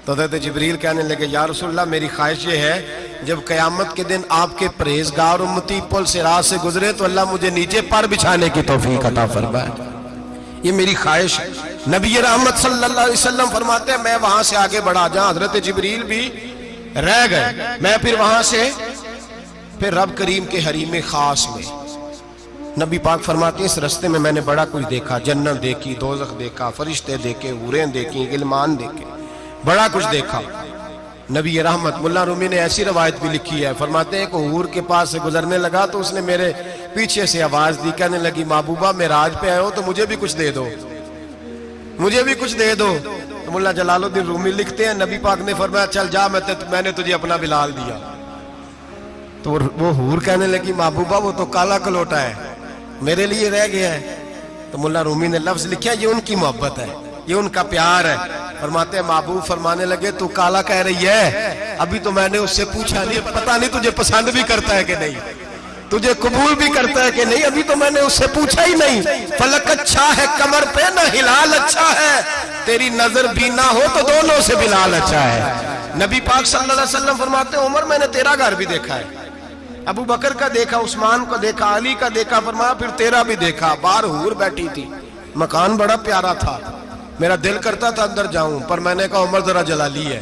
تو حضرت جبریل کہنے لگے یا رسول اللہ میری خواہش یہ ہے جب قیامت کے دن آپ کے پرہیزگار امتی پل صراط سے گزرے تو اللہ مجھے نیچے پر بچھانے کی توفیق عطا فرمائے، یہ میری خواہش ہے۔ نبی رحمت صلی اللہ علیہ وسلم فرماتے ہیں میں وہاں سے آگے بڑھا جہاں حضرت جبریل بھی رہ گئے، میں پھر وہاں سے پھر رب کریم کے حریم خاص میں۔ نبی پاک فرماتے ہیں اس رستے میں نے بڑا کچھ دیکھا، جنت دیکھی، دوزخ دیکھا، فرشتے دیکھے، حوریں دیکھی، غلمان دیکھے، بڑا کچھ دیکھا۔ نبی رحمت ملا رومی نے ایسی روایت بھی لکھی ہے، فرماتے ہیں کہ حور کے پاس سے گزرنے لگا تو اس نے میرے پیچھے سے آواز دی، کہنے لگی محبوبہ معراج پہ آئے ہو تو مجھے بھی کچھ دے دو، مجھے بھی کچھ دے دو۔ تو ملا جلال الدین رومی لکھتے ہیں نبی پاک نے فرمایا چل جا میں نے تجھے اپنا بلال دیا۔ تو وہ حور کہنے لگی محبوبہ وہ تو کالا کلوٹا ہے، میرے لیے رہ گیا ہے۔ تو ملا رومی نے لفظ لکھا یہ ان کی محبت ہے، یہ ان کا پیار ہے۔ فرماتے ہیں محبوب فرمانے لگے تو کالا کہہ رہی ہے، ابھی تو میں نے اس سے پوچھا نہیں، پتہ نہیں تجھے پسند بھی کرتا ہے کہ نہیں، تجھے قبول بھی کرتا ہے کہ نہیں، ابھی تو میں نے اس سے پوچھا ہی نہیں۔ فلک اچھا ہے کمر پہ نہ ہلال اچھا ہے، تیری نظر بھی نہ ہو تو دونوں سے بلال اچھا ہے۔ نبی پاک صلی اللہ علیہ وسلم فرماتے ہیں عمر میں نے تیرا گھر بھی دیکھا ہے، ابو بکر کا دیکھا، عثمان کا دیکھا، علی کا دیکھا، فرمایا پھر تیرا بھی دیکھا، باہر حور بیٹھی تھی، مکان بڑا پیارا تھا، میرا دل کرتا تھا اندر جاؤں، پر میں نے کہا عمر ذرا جلالی ہے،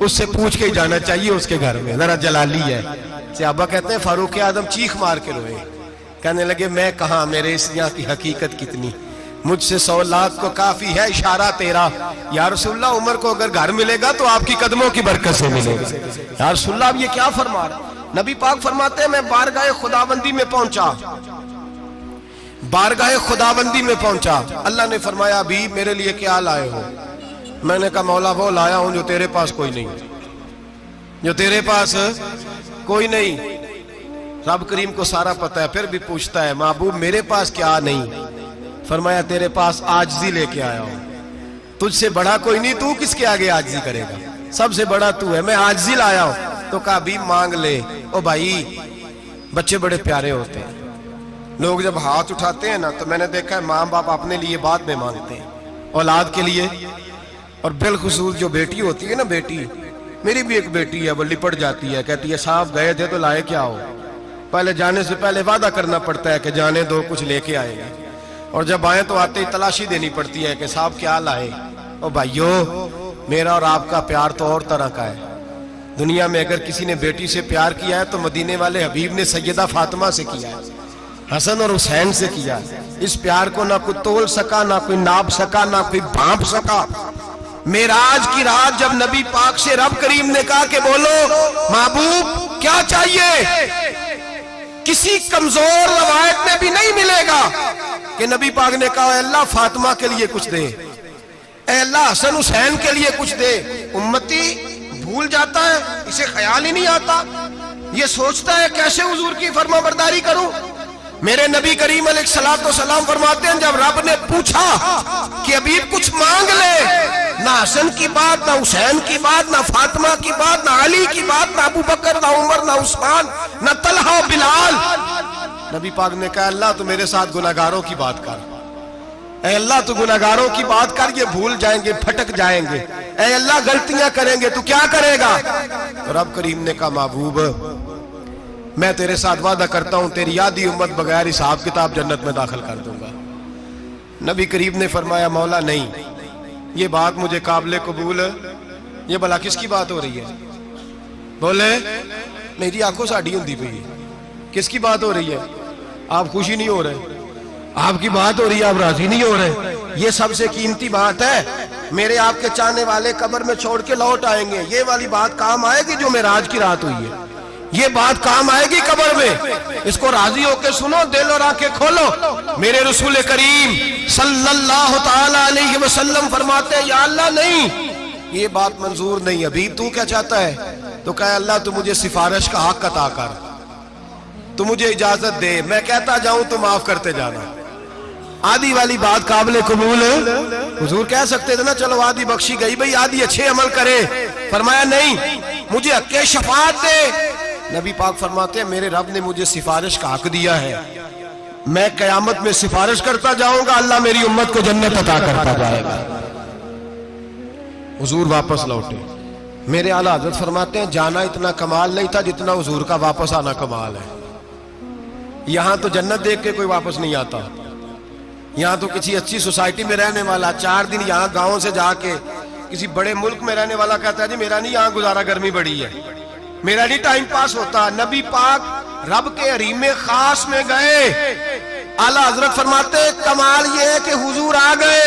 اس سے پوچھ کے ہی جانا چاہیے اس کے گھر میں، ذرا جلالی ہے۔ صحابہ کہتے ہیں فاروق اعظم چیخ مار کے روئے، کہنے لگے میں کہاں، میرے اس یہاں کی حقیقت کتنی، مجھ سے 100 لاکھ کو کافی ہے اشارہ تیرا، یا رسول اللہ عمر کو اگر گھر ملے گا تو آپ کی قدموں کی برکت سے ملے گا۔ یا رسول اللہ اب یہ کیا فرما رہا؟ نبی پاک فرماتے ہیں میں بارگاہ خداوندی میں پہنچا، بارگاہ خداوندی میں پہنچا، اللہ نے فرمایا ابھی میرے لیے کیا لائے ہو؟ میں نے کہا مولا وہ لایا ہوں جو تیرے پاس کوئی نہیں، جو تیرے پاس کوئی نہیں۔ رب کریم کو سارا پتہ ہے، پھر بھی پوچھتا ہے محبوب میرے پاس کیا نہیں؟ فرمایا تیرے پاس عاجزی لے کے آیا ہوں، تجھ سے بڑا کوئی نہیں، تو کس کے آگے عاجزی کرے گا، سب سے بڑا تو ہے، میں عاجزی لایا ہوں۔ تو کہا بھی مانگ لے۔ او بھائی بچے بڑے پیارے ہوتے ہیں، لوگ جب ہاتھ اٹھاتے ہیں نا تو میں نے دیکھا ہے ماں باپ اپنے لیے بعد میں مانگتے ہیں اولاد کے لیے، اور بالخصوص جو بیٹی ہوتی ہے نا، بیٹی میری بھی ایک بیٹی ہے، وہ لپٹ جاتی ہے، کہتی ہے صاحب گئے تھے تو لائے کیا ہو؟ پہلے جانے سے پہلے وعدہ کرنا پڑتا ہے کہ جانے دو کچھ لے کے آئے گا، اور جب آئیں تو آتے ہی تلاشی دینی پڑتی ہے کہ صاحب کیا لائے۔ او بھائیو میرا اور آپ کا پیار تو اور طرح کا ہے، دنیا میں اگر کسی نے بیٹی سے پیار کیا ہے تو مدینے والے حبیب نے سیدہ فاطمہ سے کیا ہے، حسن اور حسین سے کیا ہے۔ اس پیار کو نہ کوئی تول سکا، نہ کوئی ناپ سکا، نہ کوئی بھانپ سکا۔ معراج کی رات جب نبی پاک سے رب کریم نے کہا کہ بولو محبوب کیا چاہیے، کسی کمزور روایت میں بھی نہیں ملے گا کہ نبی پاک نے کہا اے اللہ فاطمہ کے لیے کچھ دے، اے اللہ حسن حسین کے لیے کچھ دے۔ امتی بھول جاتا ہے، اسے خیال ہی نہیں آتا، یہ سوچتا ہے کیسے حضور کی فرما برداری کروں۔ میرے نبی کریم علیہ السلام فرماتے ہیں جب رب نے پوچھا کہ ابھی کچھ مانگ لے، نہ حسن کی بات، نہ حسین کی بات، نہ فاطمہ کی بات، نہ علی کی بات، نہ ابو بکر، نہ عمر، نہ عثمان، نہ طلحہ بلال، نبی پاک نے کہا اللہ تو میرے ساتھ گناہگاروں کی بات کر، اے اللہ تو گناہگاروں کی بات کر، یہ بھول جائیں گے، پھٹک جائیں گے، اے اللہ غلطیاں کریں گے تو کیا کرے گا؟ تو رب کریم نے کہا محبوب میں تیرے ساتھ وعدہ کرتا ہوں تیری آدھی امت بغیر حساب کتاب جنت میں داخل کر دوں گا۔ نبی کریم نے فرمایا مولا نہیں، یہ بات مجھے قابل قبول ہے، یہ بھلا کس کی بات ہو رہی ہے؟ بولے میری آنکھوں ساڑھی ہوندی پئی ہے، کس کی بات ہو رہی ہے؟ آپ خوشی نہیں ہو رہے، آپ کی بات ہو رہی ہے، آپ راضی نہیں ہو رہے۔ یہ سب سے قیمتی بات ہے، میرے آپ کے چاہنے والے قبر میں چھوڑ کے لوٹ آئیں گے، یہ والی بات کام آئے گی جو معراج کی رات ہوئی ہے، یہ بات کام آئے گی قبر میں، اس کو راضی ہو کے سنو، دل اور آنکھیں کھولو۔ میرے رسول کریم صلی اللہ تعالی علیہ وسلم فرماتے ہیں یا اللہ نہیں، یہ بات منظور نہیں، ابھی تو کیا چاہتا ہے؟ تو کہا اللہ تو مجھے سفارش کا حق عطا کر، تو مجھے اجازت دے، میں کہتا جاؤں تو معاف کرتے جانا۔ آدھی والی بات قابل قبول ہے، حضور کہہ سکتے تھے نا چلو آدھی بخشی گئی بھئی آدھی اچھے عمل کرے، فرمایا نہیں مجھے حق شفاعت دے۔ نبی پاک فرماتے ہیں میرے رب نے مجھے سفارش کا حق دیا ہے، میں قیامت میں سفارش کرتا جاؤں گا، اللہ میری امت کو جنت عطا کرتا جائے گا۔ حضور واپس لوٹے، میرے اعلیٰ حضرت فرماتے ہیں جانا اتنا کمال نہیں تھا جتنا حضور کا واپس آنا کمال ہے۔ یہاں تو جنت دیکھ کے کوئی واپس نہیں آتا، یہاں تو کسی اچھی سوسائٹی میں رہنے والا 4 دن یہاں گاؤں سے جا کے کسی بڑے ملک میں رہنے والا کہتا ہے جی میرا نہیں یہاں گزارا، گرمی بڑی ہے، میرا نہیں ٹائم پاس ہوتا۔ نبی پاک رب کے حریم خاص میں گئے، اعلیٰ حضرت فرماتے کمال یہ ہے کہ حضور آ گئے،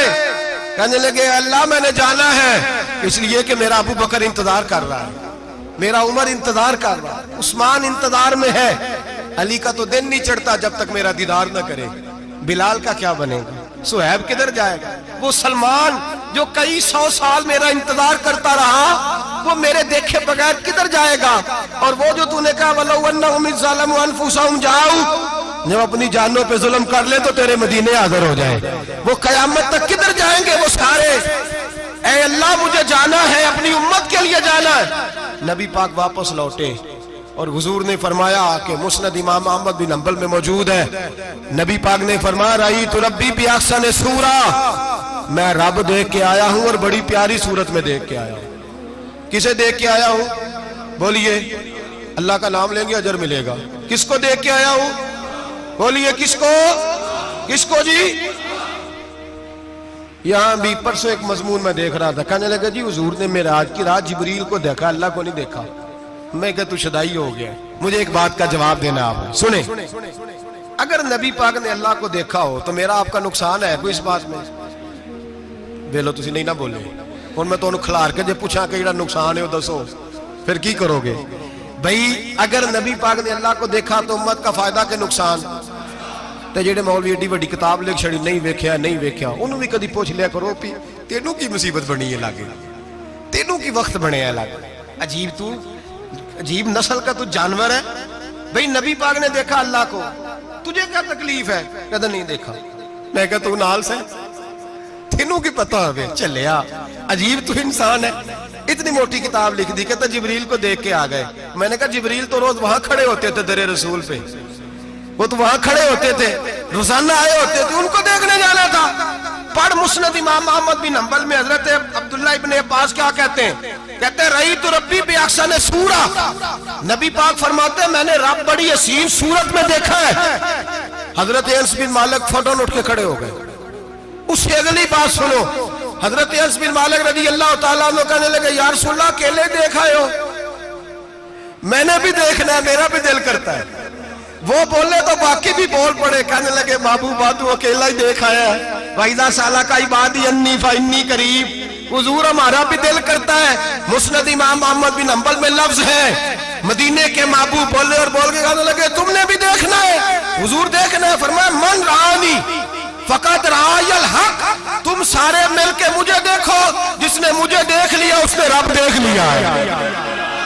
کہنے لگے اللہ میں نے جانا ہے اس لیے کہ میرا ابو بکر انتظار کر رہا ہے، میرا عمر انتظار کر رہا ہے، عثمان انتظار میں ہے، علی کا تو دن نہیں چڑھتا جب تک میرا دیدار نہ کرے، بلال کا کیا بنے گا، صہیب کدھر جائے گا، وہ سلمان جو کئی 100 سال میرا انتظار کرتا رہا وہ میرے دیکھے بغیر کدھر جائے گا، اور وہ جو تو نے کہا وَلَوْ أَنَّهُمْ إِذْ ظَلَمُوا أَنفُسَهُمْ جَاءُوا، جب اپنی جانوں پہ ظلم کر لے تو تیرے مدینے حاضر ہو جائے، وہ قیامت تک کدھر جائیں گے وہ سارے، اے اللہ مجھے جانا ہے، اپنی امت کے لیے جانا ہے۔ نبی پاک واپس لوٹے اور حضور نے فرمایا کہ مسند امام احمد بن حنبل میں موجود ہے، نبی پاک نے فرمایا رأیت ربی بأحسن صورہ، میں رب دیکھ کے آیا ہوں اور بڑی پیاری صورت میں دیکھ کے آیا ہوں۔ کسے دیکھ کے آیا ہوں؟ بولیے اللہ کا نام لیں گے اجر ملے گا. کس کو دیکھ کے آیا ہوں؟ بولیے کس کو؟ کس کو جی؟ یہاں بھی پرسوں ایک مضمون میں دیکھ رہا تھا، کہنے لگا جی حضور نے معراج کی رات جبریل کو دیکھا، اللہ کو نہیں دیکھا. میں کہا تو شدائی ہو گیا. مجھے ایک بات کا جواب دینا آپ سنیں. اگر نبی پاک نے اللہ کو دیکھا ہو تو میرا آپ کا نقصان ہے کوئی اس بات میں؟ ویلو تسی نہیں نہ بولے ہن میں تانوں کھلار کے جے پوچھاں کہ جڑا نقصان ہے وہ دسو پھر کی کرو گے؟ بھئی اگر نبی پاک نے اللہ کو دیکھا تو امت کا فائدہ کہ نقصان؟ تے جڑے مولوی ایڈی وڈی کتاب لکھ چھڑی نہیں ویکھیا نہیں ویکھیا انہوں بھی کدی پوچھ لیا کرو پی تینوں کی مصیبت بنی ہے لاگے، تینوں کی وقت بنے ہے لاگے. عجیب تو عجیب نسل کا تو جانور ہے. بھئی نبی پاک نے دیکھا اللہ کو، تجھے کیا تکلیف ہے؟ کہتا نہیں دیکھا. میں کہا تو نال سے تینوں کی پتہ ہوئے چلیا. عجیب تو انسان ہے. اتنی موٹی کتاب لکھ دی، کہتا جبریل کو دیکھ کے آ گئے. میں نے کہا جبریل تو روز وہاں کھڑے ہوتے تھے در رسول پہ، وہ تو وہاں کھڑے ہوتے تھے روزانہ آئے ہوتے تھے، ان کو دیکھنے جانا تھا. پڑھ مسند امام احمد بن حنبل میں حضرت عبداللہ ابن عباس کیا کہتے ہیں؟ کہتے ہیں رأیت ربی بأحسن صورہ. نبی پاک فرماتے ہیں میں نے رب بڑی حسین صورت میں دیکھا ہے. حضرت انس بن مالک فوٹون اٹھ کے کھڑے ہو گئے. اس سے اگلی بات سنو، حضرت انس بن مالک رضی اللہ تعالیٰ عنہ کہنے لگے یا رسول اللہ اکیلے دیکھا ہو؟ میں نے بھی دیکھنا ہے، میرا بھی دل کرتا ہے. وہ بولے تو باقی بھی بول پڑے، کہنے لگے محبوبہ تو اکیلا ہی دیکھ آیا ہے. وَإِذَا سَأَلَكَ عِبَادِي عَنِّي فَإِنِّي قَرِيبٌ. حضور ہمارا بھی دل کرتا ہے. مسند امام احمد بن حنبل میں لفظ ہے مدینے کے محبوب بولے اور بول کے کہنے لگے تم نے بھی دیکھنا ہے؟ حضور دیکھنا ہے. فرمایا من رآنی فقط رآی الحق. تم سارے مل کے مجھے دیکھو، جس نے مجھے دیکھ لیا اس نے رب دیکھ لیا ہے.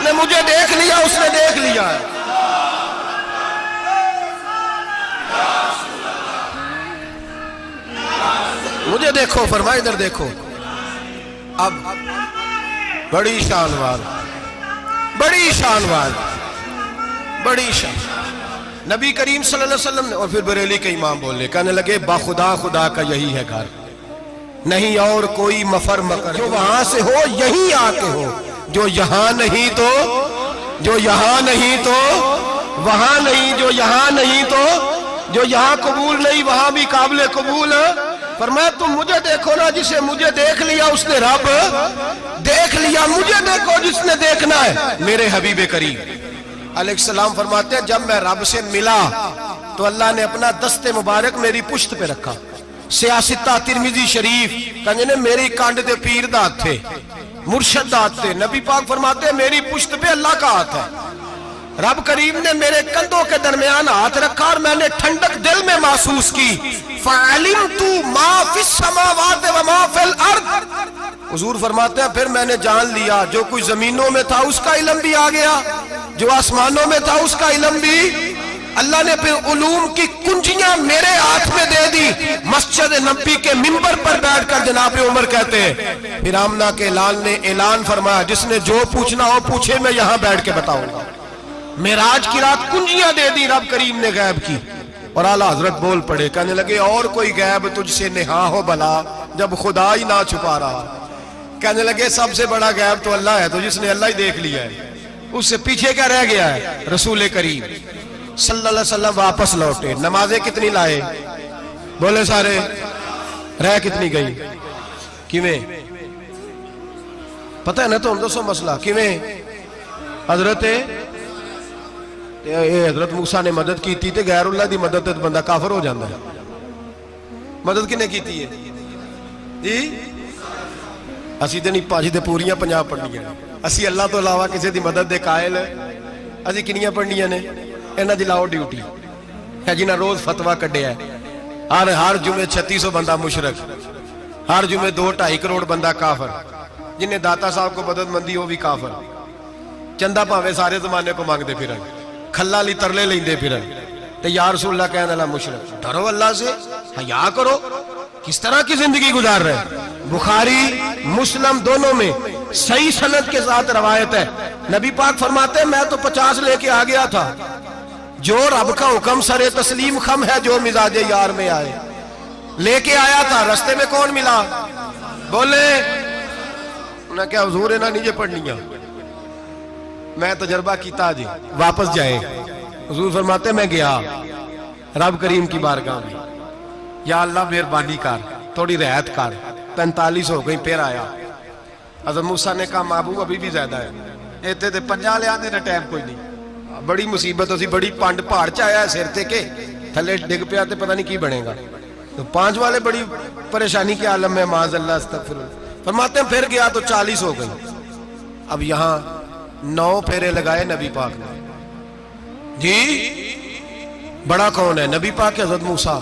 نے مجھے دیکھ لیا اس نے دیکھ لیا ہے. مجھے دیکھو، فرمائے ادھر دیکھو. اب بڑی شان وال، بڑی شان وال، بڑی شان. نبی کریم صلی اللہ علیہ وسلم نے اور پھر بریلی کے امام بولے، کہنے لگے باخدا خدا کا یہی ہے گھر، نہیں اور کوئی مفر مکر. جو وہاں سے ہو یہیں آ کے ہو، جو یہاں نہیں تو، جو یہاں نہیں تو وہاں نہیں، جو یہاں نہیں تو جو یہاں قبول نہیں وہاں بھی قابل قبول. فرمایا تم مجھے دیکھو نا، جسے مجھے دیکھ لیا اس نے رب دیکھ لیا. مجھے دیکھو جس نے دیکھنا ہے میرے حبیب کریم علیہ السلام. فرماتے ہیں جب میں رب سے ملا تو اللہ نے اپنا دست مبارک میری پشت پہ رکھا. سیاستہ ترمذی شریف کہنے میری کانڈ دے پیر دا ہاتھ تھے، مرشد دا ہاتھ تھے. نبی پاک فرماتے ہیں میری پشت پہ اللہ کا ہاتھ ہے. رب کریم نے میرے کندھوں کے درمیان ہاتھ رکھا اور میں نے ٹھنڈک دل میں محسوس کی. فَعَلِمْتُ مَا فِي السَّمَاوَاتِ وَمَا فِي الْأَرْضِ. حضور فرماتے ہیں پھر میں نے جان لیا جو کوئی زمینوں میں تھا اس کا علم بھی آ گیا، جو آسمانوں میں تھا اس کا علم بھی. اللہ نے پھر علوم کی کنجیاں میرے ہاتھ میں دے دی. مسجد نبی کے منبر پر بیٹھ کر جناب عمر کہتے ہیں پھر آمنہ کے لال نے اعلان فرمایا جس نے جو پوچھنا ہو پوچھے، میں یہاں بیٹھ کے بتاؤں گا. معراج کی رات کنجیاں دے دی رب کریم نے غیب کی. اور اعلیٰ حضرت بول پڑے، کہنے لگے اور کوئی غیب تجھ سے نہا ہو بھلا جب خدا ہی نہ چھپا رہا. کہنے لگے سب سے بڑا غیب تو اللہ ہے، تو جس نے اللہ ہی دیکھ لیا ہے اس سے پیچھے کیا رہ گیا ہے؟ رسول کریم صلی اللہ علیہ وسلم واپس لوٹے. نمازیں کتنی لائے؟ بولے سارے. رہ کتنی گئی؟ کیویں پتہ ہے نا؟ تو ہم دسو مسئلہ کیویں. حضرت موسیٰ نے مدد کی تھی تے غیر اللہ دی مدد تے بندہ کافر ہو جاندہ ہے. مدد کنے کی تھی ہے جی؟ اسی تے نہیں پانچ تے پوریاں 50 پڑھنیاں. اسی اللہ تو علاوہ کسی دی مدد دے قائل ہے. اسی کنیاں پڑھنیاں نے؟ انہاں دی لاؤ ڈیوٹی ہے جنہاں روز فتویٰ کڈے ہے. ہر جمعے 3600 بندہ مشرک، ہر جمعے 2-2.5 کروڑ بندہ کافر. جنہیں داتا صاحب کو مدد مندی ہو بھی کافر. چندہ پاوے سارے زمانے کو مانگ دے پھر، کھلا لی ترلے لیں دے پھر. تے یا رسول اللہ کہنے اللہ مشرک. ڈرو اللہ سے، حیا کرو. کس طرح کی زندگی گزار رہے؟ بخاری مسلم دونوں میں صحیح سند کے ساتھ روایت ہے. نبی پاک فرماتے ہیں میں تو 50 لے کے آ گیا تھا. جو رب کا حکم سر تسلیم خم ہے جو مزاج یار میں آئے لے کے آیا تھا. رستے میں کون ملا؟ بولے انہیں کیا حضور انہیں نیچے پڑھنیاں میں تجربہ کیتا جی واپس جائے. حضور فرماتے میں گیا رب کریم کی بارگاہ میں, یا اللہ مہربانی کر تھوڑی رعایت کر. 45 ہو گئی پھر آیا. حضرت موسیٰ نے کہا محبوب ابھی بھی زیادہ ہے, ایتھے تے 50 لے آنے نے ٹائم کوئی نہیں. بڑی مصیبت ہوتی, بڑی پانڈ پہاڑ چایا ہے سر تے کے تھلے ڈگ پیا تے پتہ نہیں کی بنے گا. تو 5 والے بڑی پریشانی کے عالم میں معاذ اللہ استغفر اللہ. فرماتے ہیں پھر گیا تو 40 ہو گئی. اب یہاں 9 پھیرے لگائے نبی پاک نے. جی بڑا کون ہے, نبی پاک کے حضرت موسیٰ.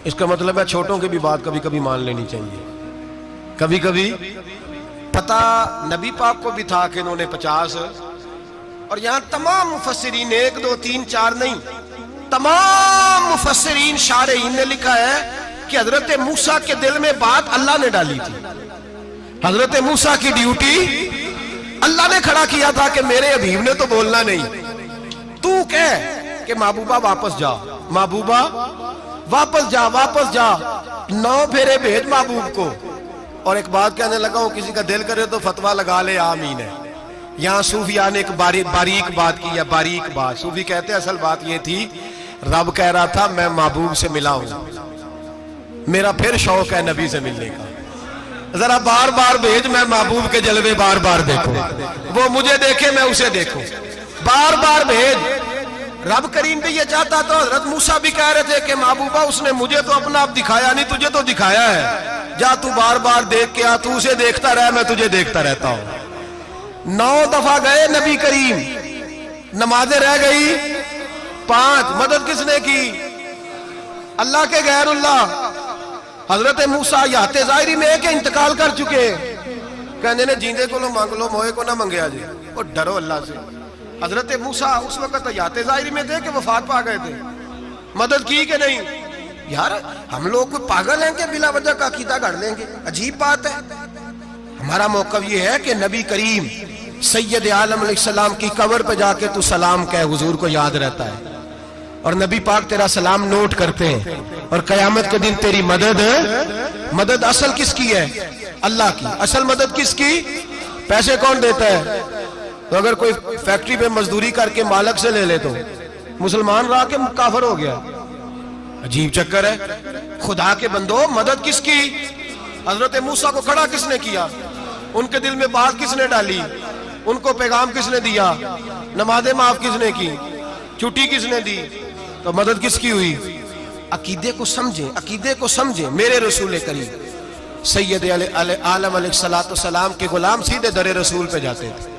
اس کا مطلب ہے چھوٹوں کی بھی بات کبھی کبھی مان لینی چاہیے. کبھی کبھی پتہ نبی پاک کو بھی تھا کہ انہوں نے 50, اور یہاں تمام مفسرین 1 2 3 4 نہیں, تمام مفسرین شارحین نے لکھا ہے کہ حضرت موسیٰ کے دل میں بات اللہ نے ڈالی تھی. حضرت موسیٰ کی ڈیوٹی اللہ نے کھڑا کیا تھا کہ میرے حبیب نے تو بولنا نہیں, تو کہہ کہ محبوبہ واپس جا, محبوبہ واپس جا, واپس جا. 9 پھیرے بھیج محبوب کو. اور ایک بات کہنے لگا ہوں, کسی کا دل کرے تو فتویٰ لگا لے آمین ہے. یہاں صوفیاء نے ایک باریک بات کی ہے, باریک بات. صوفی کہتے ہیں اصل بات یہ تھی رب کہہ رہا تھا میں محبوب سے ملا ہوں, میرا پھر شوق ہے نبی سے ملنے کا, ذرا بار بار بھیج, میں محبوب کے جلوے بار بار دیکھوں, وہ مجھے دیکھے میں اسے دیکھوں, بار بار بھیج. رب کریم بھی یہ چاہتا تو حضرت موسیٰ بھی کہہ رہے تھے کہ محبوبہ اس نے مجھے تو اپنا آپ دکھایا نہیں, تجھے تو دکھایا ہے, جا تو بار بار دیکھ کے آ, تو اسے دیکھتا رہ میں تجھے دیکھتا رہتا ہوں. 9 دفعہ گئے نبی کریم, نمازیں رہ گئی 5. مدد کس نے کی؟ اللہ کے غیر اللہ. حضرت موسیٰ یات ظاہری میں کہ انتقال کر چکے, کہنے نے جیندے کو لو مانگ لو موئے کو نہ منگیا جی, اور ڈرو اللہ سے. حضرت موسیٰ اس وقت یات ظاہری میں تھے کہ وفات پا گئے تھے, مدد کی کہ نہیں؟ یار ہم لوگ کوئی پاگل ہیں کہ بلا وجہ کا عقیدہ گھڑ لیں گے, عجیب بات ہے. ہمارا موقف یہ ہے کہ نبی کریم سید عالم علیہ السلام کی قبر پہ جا کے تو سلام کہے, حضور کو یاد رہتا ہے, اور نبی پاک تیرا سلام نوٹ کرتے ہیں, اور قیامت کے دن تیری مدد اصل کس کی ہے؟ اللہ کی. اصل مدد کس کی؟ پیسے کون دیتا ہے؟ تو اگر کوئی فیکٹری پہ مزدوری کر کے مالک سے لے لے تو مسلمان رہا کے کافر ہو گیا. عجیب چکر ہے. خدا کے بندو مدد کس کی؟ حضرت موسیٰ کو کھڑا کس نے کیا؟ ان کے دل میں بات کس نے ڈالی؟ ان کو پیغام کس نے دیا؟ نمازیں معاف کس نے کی؟ چھٹی کس نے دی؟ تو مدد کس کی ہوئی؟ عقیدے کو سمجھیں, عقیدے کو سمجھیں. میرے رسول کریم سید عالم علیہ السلام کے غلام سیدھے در رسول پہ جاتے تھے.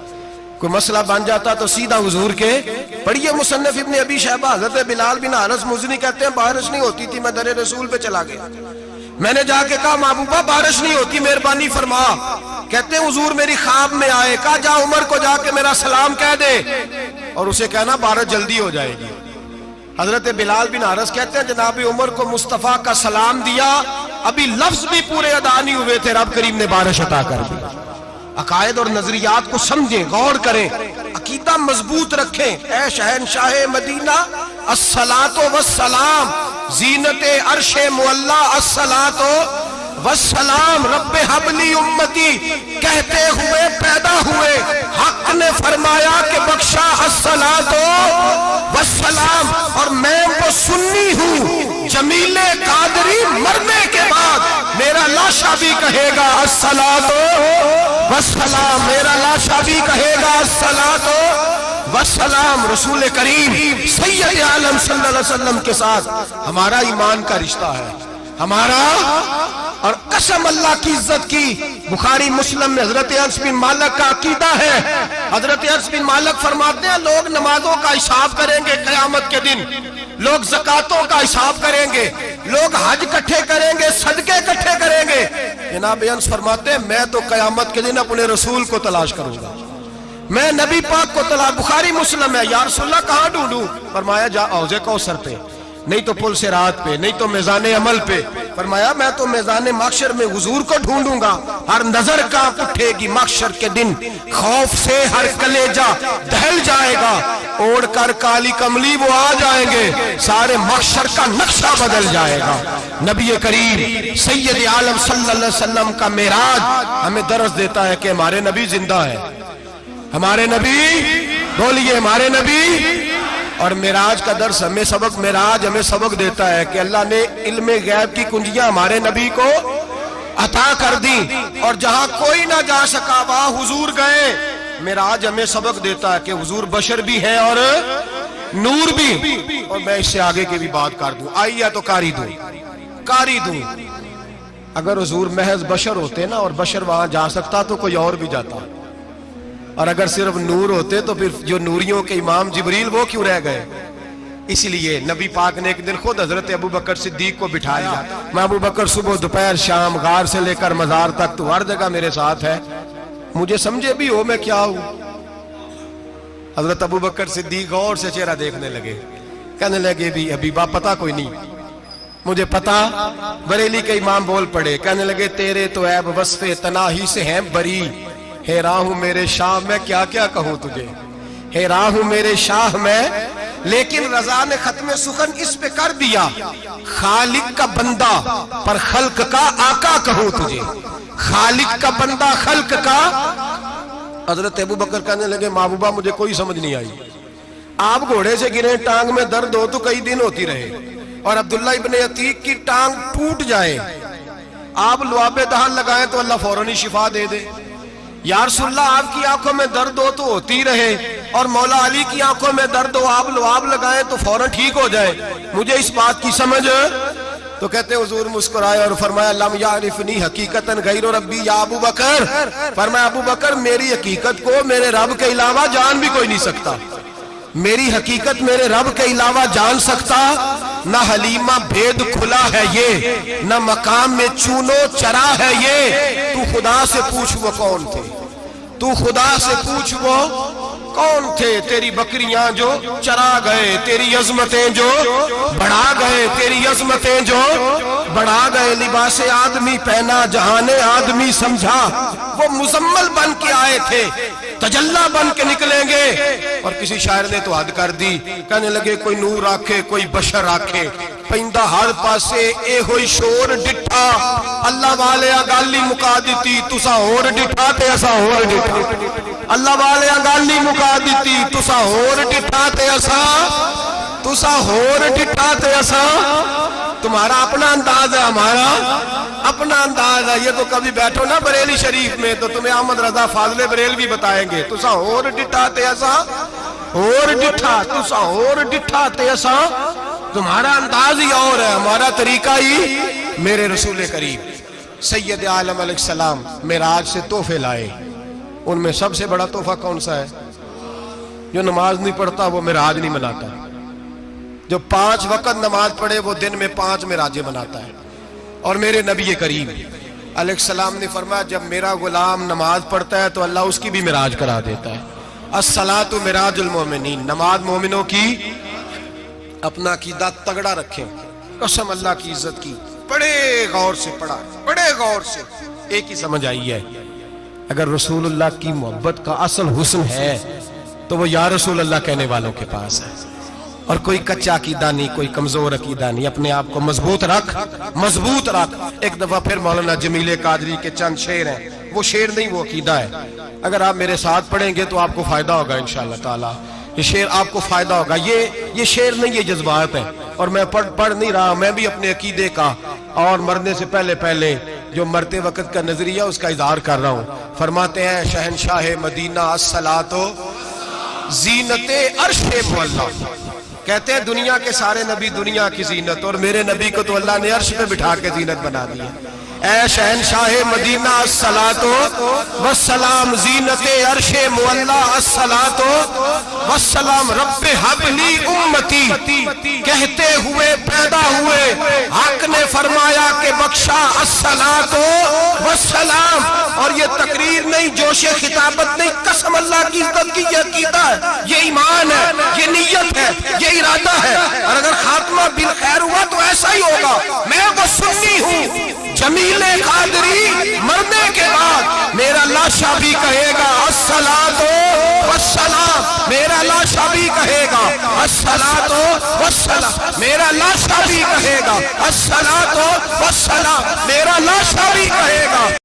کوئی مسئلہ بن جاتا تو سیدھا حضور کے. پڑھیے مصنف ابن ابی شیبہ, حضرت بلال بن حارث مزنی کہتے ہیں بارش نہیں ہوتی تھی, میں در رسول پہ چلا گیا, میں نے جا کے کہا محبوبہ بارش نہیں ہوتی مہربانی فرما. کہتے ہیں حضور میری خواب میں آئے, کہا جا عمر کو جا کے میرا سلام کہہ دے, اور اسے کہنا بارش جلدی ہو جائے گی. حضرت بلال بن حارث کہتے ہیں جناب عمر کو مصطفیٰ کا سلام دیا, ابھی لفظ بھی پورے ادا نہیں ہوئے تھے, رب کریم نے بارش عطا کر دی. عقائد اور نظریات کو سمجھیں, غور کریں, عقیدہ مضبوط رکھیں. اے شہنشاہ مدینہ الصلاۃ والسلام, زینت عرش معلی الصلاۃ والسلام, رب حبلی امتی کہتے ہوئے پیدا ہوئے, حق نے فرمایا کہ بخشا الصلاۃ والسلام. اور میں وہ سنی ہوں جمیل قادری مرنے کے بعد میرا لاشا بھی کہے گا الصلاۃ والسلام, میرا لاشا بھی کہے گا الصلاۃ والسلام. رسول کریم سید عالم صلی اللہ علیہ وسلم کے ساتھ ہمارا ایمان کا رشتہ ہے, ہمارا. اور قسم اللہ کی عزت کی, بخاری مسلم میں حضرت انس بن مالک کا عقیدہ ہے. حضرت انس بن مالک فرماتے ہیں لوگ نمازوں کا حساب کریں گے قیامت کے دن, لوگ زکاتوں کا حساب کریں گے, لوگ حج کٹھے کریں گے, صدقے کٹھے کریں گے. جناب انس فرماتے ہیں میں تو قیامت کے دن اپنے رسول کو تلاش کروں گا, میں نبی پاک کو تلاش. بخاری مسلم ہے. یا رسول اللہ کہاں ڈھونڈوں؟ فرمایا جا حوض کوثر پہ, نہیں تو پل صراط پہ, نہیں تو میزان عمل پہ. فرمایا میں تو میزان محشر میں حضور کو ڈھونڈوں گا. ہر نظر کانپ اٹھے گی محشر کے دن, خوف سے ہر کلیجہ دہل جائے گا, اوڑھ کر کالی کملی وہ آ جائیں گے, سارے محشر کا نقشہ بدل جائے گا. نبی کریم سید عالم صلی اللہ علیہ وسلم کا معراج ہمیں درس دیتا ہے کہ ہمارے نبی زندہ ہے. ہمارے نبی بولیے ہمارے نبی. اور معراج کا درس ہمیں سبق، معراج ہمیں سبق دیتا ہے کہ اللہ نے علم غیب کی کنجیاں ہمارے نبی کو عطا کر دی، اور جہاں کوئی نہ جا سکا وہاں حضور گئے. معراج ہمیں سبق دیتا ہے کہ حضور بشر بھی ہے اور نور بھی. اور میں اس سے آگے کی بھی بات کر دوں، آئیے تو کاری دوں. اگر حضور محض بشر ہوتے نا اور بشر وہاں جا سکتا تو کوئی اور بھی جاتا، اور اگر صرف نور ہوتے تو پھر جو نوریوں کے امام جبریل وہ کیوں رہ گئے؟ اس لیے نبی پاک نے ایک دن خود حضرت ابو بکر صدیق کو بٹھایا. میں ابو بکر صبح دوپہر شام غار سے لے کر مزار تک تو ہر جگہ میرے ساتھ ہے، مجھے سمجھے بھی ہو میں کیا ہوں. حضرت ابو بکر صدیق غور سے چہرہ دیکھنے لگے، کہنے لگے بھی حبیبہ پتہ کوئی نہیں، مجھے پتہ. بریلی کے امام بول پڑے، کہنے لگے تیرے تو عیب وصف تناہی سے ہیں بری، حیران ہوں میرے شاہ میں کیا کیا کہوں تجھے، حیران ہوں میرے شاہ میں. لیکن رضا نے ختم سخن اس پہ کر دیا، خالق کا بندہ پر خلق کا آقا کہوں تجھے، خالق کا بندہ خلق کا. حضرت ابو بکر کہنے لگے محبوبہ مجھے کوئی سمجھ نہیں آئی، آپ گھوڑے سے گرے ٹانگ میں درد ہو تو کئی دن ہوتی رہے، اور عبداللہ ابن عتیق کی ٹانگ ٹوٹ جائے، آپ لعاب دہن لگائیں تو اللہ فوراً شفا دے دے. یا رسول اللہ آپ کی آنکھوں میں درد ہو تو ہوتی رہے، اور مولا علی کی آنکھوں میں درد ہو آپ لعاب لگائیں تو فوراً ٹھیک ہو جائے، مجھے اس بات کی سمجھ. تو کہتے حضور مسکرائے اور فرمایا لم یعرفنی حقیقتاً غیر ربی یا ابو بکر. فرمایا ابو بکر میری حقیقت کو میرے رب کے علاوہ جان بھی کوئی نہیں سکتا، میری حقیقت میرے رب کے علاوہ جان سکتا. نہ حلیمہ بھید کھلا ہے یہ، نہ مقام میں چونو چرا ہے یہ. تو خدا سے پوچھ وہ کون تھے، تو خدا سے پوچھ وہ کون تھے. تیری بکریاں جو چرا گئے، تیری عظمتیں جو بڑھا گئے، تیری عظمتیں جو بڑھا گئے. لباس آدمی پہنا جہان آدمی سمجھا، وہ مزمل بن کے آئے تھے تجلا بن کے نکلیں گے. اور کسی شاعر نے تو حد کر دی، کہنے لگے کوئی نور آکھے کوئی بشر آکھے، پیندہ ہر پاسے اے ہوئی شور ڈٹھا. اللہ والے گالی مکا دیتی تسا اور ڈٹھا تے اسا اور ڈٹھا. اللہ والے گالی مکا دیتی تسا اور ڈٹھا تے اسا، تسا اور ڈٹھا تے اسا. تمہارا اپنا انداز ہے، ہمارا اپنا انداز ہے. یہ تو کبھی بیٹھو نا بریلی شریف میں تو تمہیں احمد رضا فاضل بریلوی بتائیں گے تسا اور ڈٹھا تے اسا اور ڈٹھا، تسا اور ڈٹھا تے اسا. تمہارا انداز ہی اور ہے، ہمارا طریقہ ہی. میرے رسول کریم سید عالم علیہ السلام معراج سے تحفے لائے، ان میں سب سے بڑا تحفہ کون سا ہے؟ جو نماز نہیں پڑھتا وہ معراج نہیں مناتا، جو 5 وقت نماز پڑھے وہ دن میں 5 معراجیں مناتا ہے. اور میرے نبی کریم علیہ السلام نے فرمایا جب میرا غلام نماز پڑھتا ہے تو اللہ اس کی بھی معراج کرا دیتا ہے. الصلاۃ معراج المومنین، نماز مومنوں کی. اپنا عقیدہ تگڑا رکھیں، قسم اللہ کی عزت کی. بڑے غور سے پڑھا، بڑے غور سے. ایک ہی سمجھ آئی ہے، اگر رسول اللہ کی محبت کا اصل حسن ہے تو وہ یا رسول اللہ کہنے والوں کے پاس ہے. اور کوئی کچا عقیدہ نہیں، کوئی کمزور عقیدہ نہیں. اپنے آپ کو مضبوط رکھ، مضبوط رکھ. ایک دفعہ پھر مولانا جمیل قادری کے چند شعر ہیں، وہ شعر نہیں وہ عقیدہ ہے. اگر آپ میرے ساتھ پڑھیں گے تو آپ کو فائدہ ہوگا انشاءاللہ تعالی. یہ شعر آپ کو فائدہ ہوگا. یہ شعر نہیں، یہ جذبات ہیں. اور میں پڑھ نہیں رہا، میں بھی اپنے عقیدے کا اور مرنے سے پہلے جو مرتے وقت کا نظریہ اس کا اظہار کر رہا ہوں. فرماتے ہیں شہنشاہ مدینہ الصلاۃ زینت عرش معلا. کہتے ہیں دنیا کے سارے نبی دنیا کی زینت، اور میرے نبی کو تو اللہ نے عرش پہ بٹھا کے زینت بنا دی ہے. اے شہنشاہ مدینہ الصلاۃ والسلام زینت عرش معلا الصلاۃ والسلام رب حب لی امتی. کہتے ہوئے پیدا ہوئے حق نے فرمایا کہ بخشا الصلاۃ والسلام. اور یہ تقریر نہیں، جوش خطابت نہیں، قسم اللہ کی عزت کی. یہ عقیدہ ہے، یہ ایمان ہے، یہ نیت ہے، یہ ارادہ ہے. اور اگر خاتمہ بالخیر ہوا تو ایسا ہی ہوگا. میں وہ سنی ہوں، جمیل قادری مرنے کے بعد میرا لاشا بھی کہے گا الصلاۃ والسلام. میرا لاشا بھی کہے گا الصلاۃ والسلام. میرا لاشا بھی کہے گا الصلاۃ والسلام. میرا لاشا بھی کہے گا